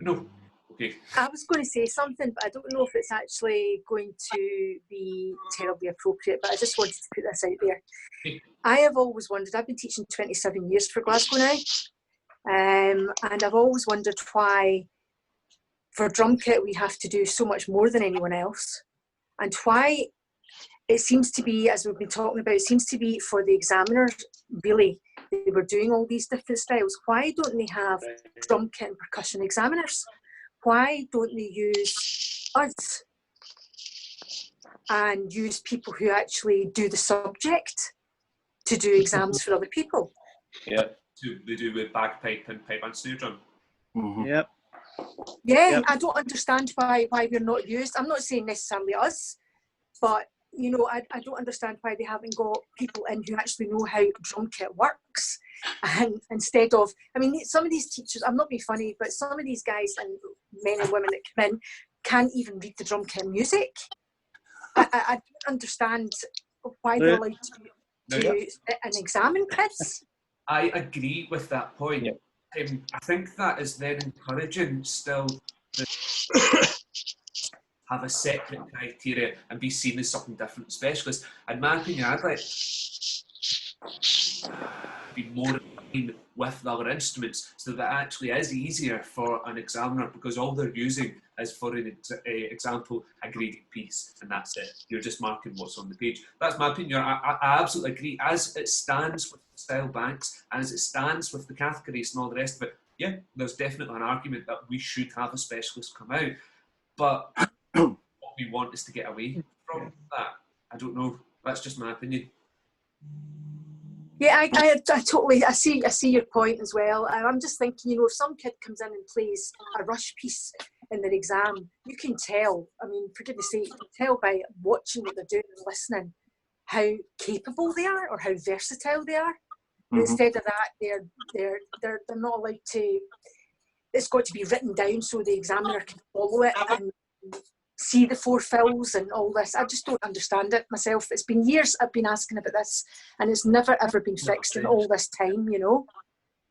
No. Okay. I was going to say something, but I don't know if it's actually going to be terribly appropriate, but I just wanted to put this out there. I have always wondered, I've been teaching 27 years for Glasgow now, and I've always wondered why for drum kit we have to do so much more than anyone else, and why it seems to be, as we've been talking about, it seems to be for the examiners, really, they were doing all these different styles. Why don't they have drum kit and percussion examiners? Why don't they use us and use people who actually do the subject to do exams for other people? Yeah, they do with bagpipe and pipe and snare drum. Mm-hmm. Yep. Yeah, yep. I don't understand why we're not used. I'm not saying necessarily us, but you know, I don't understand why they haven't got people in who actually know how drum kit works. And instead of, I mean, some of these teachers, I'm not being funny, but some of these guys and men and women that come in can't even read the drum kit music. I don't understand why they're allowed to and examine kids. I agree with that point. I think that is then encouraging still to have a separate criteria and be seen as something different, specialist. In my opinion, I'd like be more in with the other instruments so that it actually is easier for an examiner, because all they're using is, for an example, a graded piece, and that's it. You're just marking what's on the page. That's my opinion. I absolutely agree. As it stands with the style banks, as it stands with the categories and all the rest of it, yeah, there's definitely an argument that we should have a specialist come out. But what we want is to get away from that. I don't know. That's just my opinion. Yeah, I totally, I see your point as well. I'm just thinking, you know, if some kid comes in and plays a rush piece in their exam, you can tell, I mean, for goodness sake, you can tell by watching what they're doing and listening how capable they are or how versatile they are. Mm-hmm. Instead of that, they're not allowed to, it's got to be written down so the examiner can follow it and see the four fills and all this. I just don't understand it myself. It's been years I've been asking about this, and it's never ever been fixed in all this time, you know.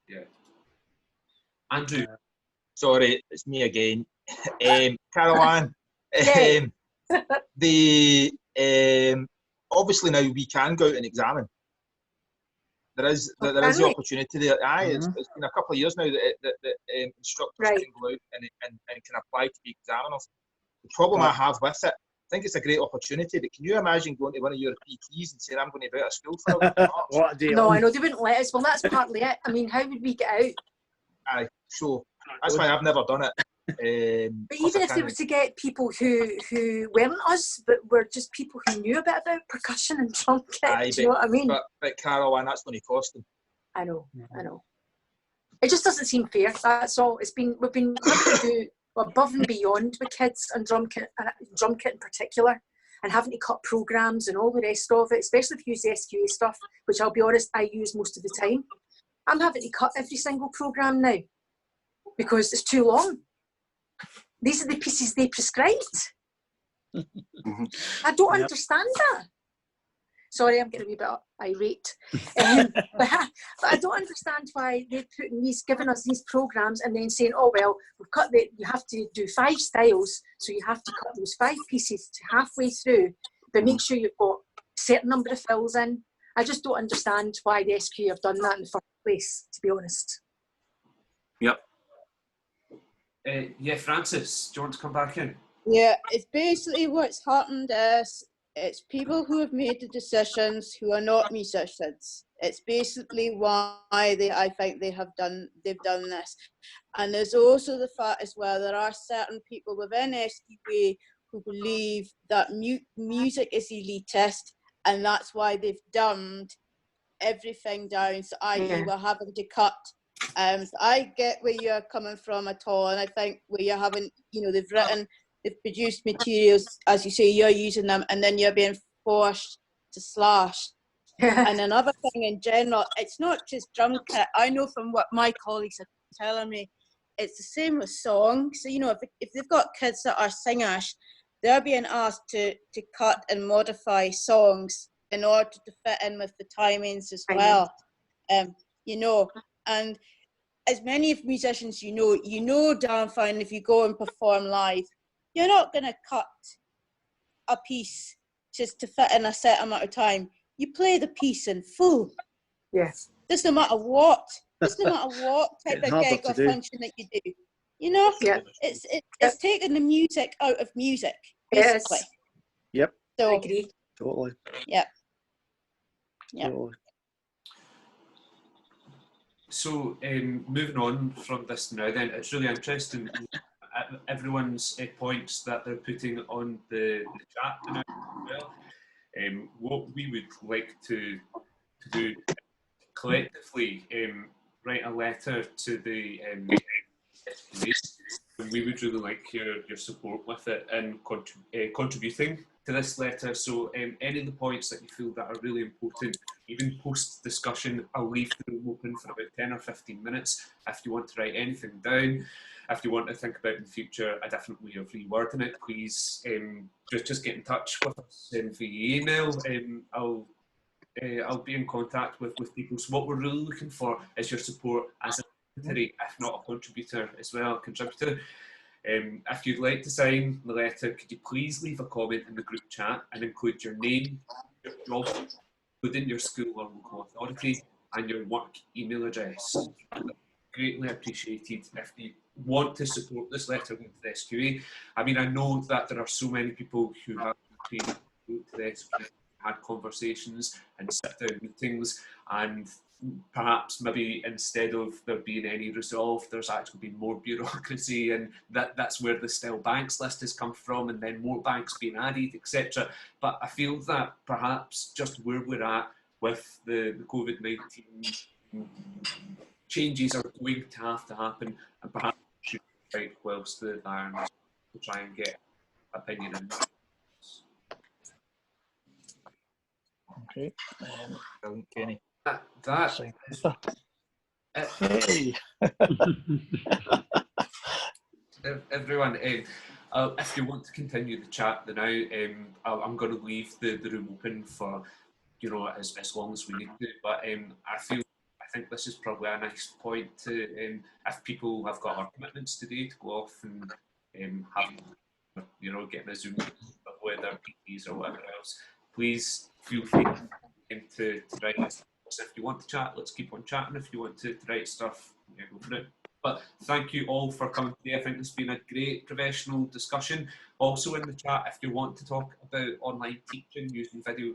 Yeah. Andrew. Sorry, it's me again. Caroline. Obviously now we can go out and examine. There is the opportunity there. It's been a couple of years now that instructors can go out and can apply to be examiners. The problem I have with it, I think it's a great opportunity, but can you imagine going to one of your PTs and saying, I'm going to be out of school for a week? No, I know, they wouldn't let us. Well, that's partly it. I mean, how would we get out? Aye, so that's why I've never done it. But even if they were to get people who weren't us, but were just people who knew a bit about percussion and drum kit, do you know what I mean? But Caroline, that's going to cost them. I know. It just doesn't seem fair, that's all. We've been having to do above and beyond with kids and drum kit in particular. and having to cut programs and all the rest of it, especially if you use the SQA stuff, which I'll be honest, I use most of the time. I'm having to cut every single program now because it's too long. These are the pieces they prescribed. I don't understand that. Sorry, I'm getting a wee bit irate. But I don't understand why they're giving us these programs and then saying, oh, well, you have to do 5 styles, so you have to cut those 5 pieces to halfway through, but make sure you've got a certain number of fills in. I just don't understand why the SQA have done that in the first place, to be honest. Yep. Yeah, Francis, do you want to come back in? Yeah, it's basically what's happened is it's people who have made the decisions who are not musicians. It's basically why I think they've done this. And there's also the fact as well, there are certain people within SQA who believe that music is elitist, and that's why they've dumbed everything down. So i.e. we're having to cut. So I get where you're coming from at all, and I think where you're having, they've produced materials, as you say, you're using them, and then you're being forced to slash. And another thing in general, it's not just drum kit. I know from what my colleagues are telling me, it's the same with songs. So, if they've got kids that are singers, they're being asked to cut and modify songs in order to fit in with the timings as well. And as many of musicians damn fine, if you go and perform live, you're not going to cut a piece just to fit in a set amount of time. You play the piece in full. Yes. Doesn't matter what type of gig or function that you do. It's taking the music out of music, basically. Yes. Yep. So, I agree. Totally. Yep. Yep. Totally. So moving on from this now, then it's really interesting everyone's points that they're putting on the chat now as well. What we would like to do collectively, write a letter to the we would really like your support with it and contributing to this letter. So any of the points that you feel that are really important, even post discussion, I'll leave the room open for about 10 or 15 minutes. If you want to write anything down, if you want to think about in the future a different way of rewording it, please just get in touch with us via email. I'll be in contact with people. So what we're really looking for is your support as a secretary, if not a contributor as well, contributor. If you'd like to sign the letter, could you please leave a comment in the group chat and include your name, your job, including your school or local authority, and your work email address. Greatly appreciated. If you want to support this letter with the SQA, I mean, I know that there are so many people who have created to the SQA, had conversations and sit-down meetings, and perhaps maybe instead of there being any resolve, there's actually been more bureaucracy, and that's where the still banks list has come from, and then more banks being added, etc. But I feel that perhaps just where we're at with the COVID-19 changes are going to have to happen, and perhaps we should fight whilst the iron is to try and get opinion in. Okay. Kenny. Hey. Everyone, if you want to continue the chat now, I'm going to leave the room open for as long as we need to. But I think this is probably a nice point to if people have got our commitments today to go off and have getting a Zoom with their PTs or whatever else. Please feel free to write us. If you want to chat, let's keep on chatting. If you want to write stuff, go for it. But thank you all for coming today. I think it's been a great professional discussion. Also in the chat, if you want to talk about online teaching using video,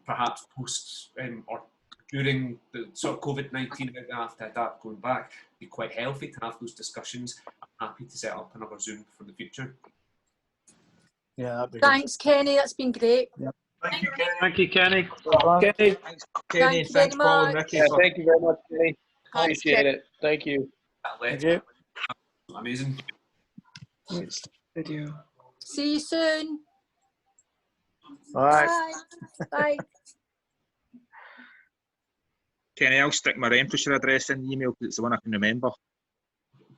perhaps post or during the sort of COVID-19 after that going back, it'd be quite healthy to have those discussions. I'm happy to set up another Zoom for the future. Yeah. Thanks, Kenny. That's been great. Yep. Thank you, Kenny. Kenny, thanks, Paul and Ricky. Yeah, thank you very much, Kenny. Thanks, Appreciate it. Thank you. Thank you. Amazing. Video. See you soon. All right. Bye. Bye. Kenny, I'll stick my Renfrewshire address in the email because it's the one I can remember.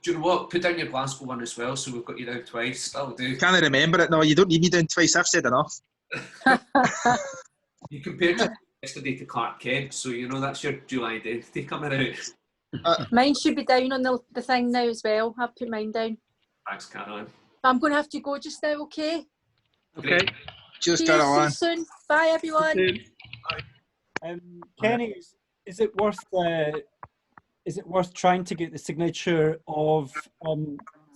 Do you know what? Put down your Glasgow one as well, so we've got you down twice. That'll do. Can't I remember it? No, you don't need me down twice. I've said enough. You compared it yesterday to Clark Kent, so you know that's your dual identity coming out. Mine should be down on the thing now as well. I've put mine down. Thanks, Caroline. I'm going to have to go just now, okay? Okay. Cheers, See you Caroline. soon. Bye, everyone. Kenny, is it worth trying to get the signature of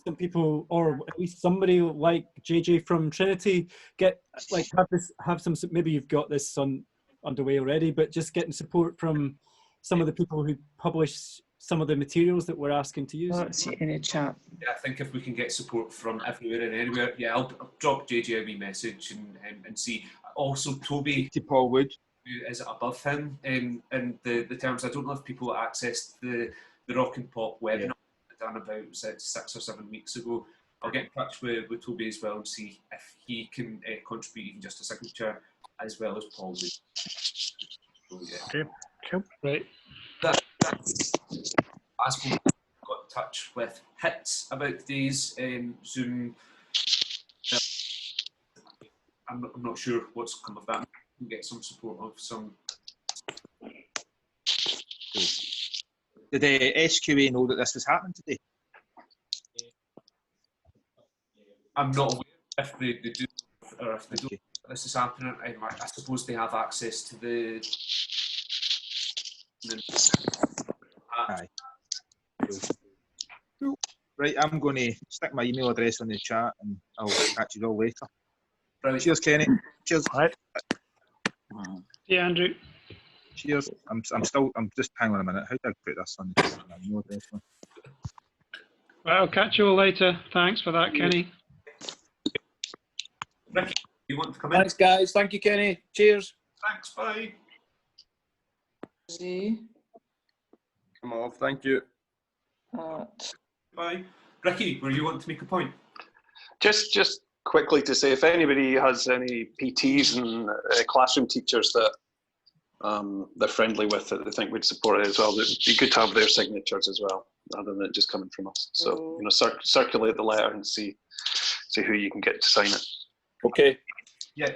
some people, or at least somebody like JJ from Trinity, have some, maybe you've got this underway already, but just getting support from some of the people who publish some of the materials that we're asking to use? Let's see in the chat. Yeah, I think if we can get support from everywhere and anywhere, yeah, I'll drop JJ a wee message and see. Also, Toby to Paul Wood, who is above him in the terms. I don't know if people accessed the Rock and Pop webinar done about 6 or 7 weeks ago. I'll get in touch with Toby as well and see if he can contribute even just a signature as well as Paul Wood. So, yeah. Okay, cool. Right. Glasgow got in touch with HITS about today's Zoom. I'm not sure what's come of that. We can get some support of some. Did the SQA know that this was happening today? I'm not aware if they do or if they don't. This is happening. I suppose they have access to the. Aye. Cool. Right, I'm going to stick my email address on the chat and I'll catch you all later. Brilliant. Cheers, Kenny. Cheers. Right. Yeah, Andrew. Cheers. I'm just hang on a minute. How did I put this on the email address? Well, I'll catch you all later. Thanks for that, Kenny. Ricky, you want to come in? Thanks, guys. Thank you, Kenny. Cheers. Thanks. Bye. See. Come off. Thank you. Bye. Ricky, were you wanting to make a point? Just quickly to say, if anybody has any PTs and classroom teachers that they're friendly with, that they think would support it as well, it'd be good to have their signatures as well, rather than it just coming from us. So, circulate the letter and see who you can get to sign it. Okay. Yeah.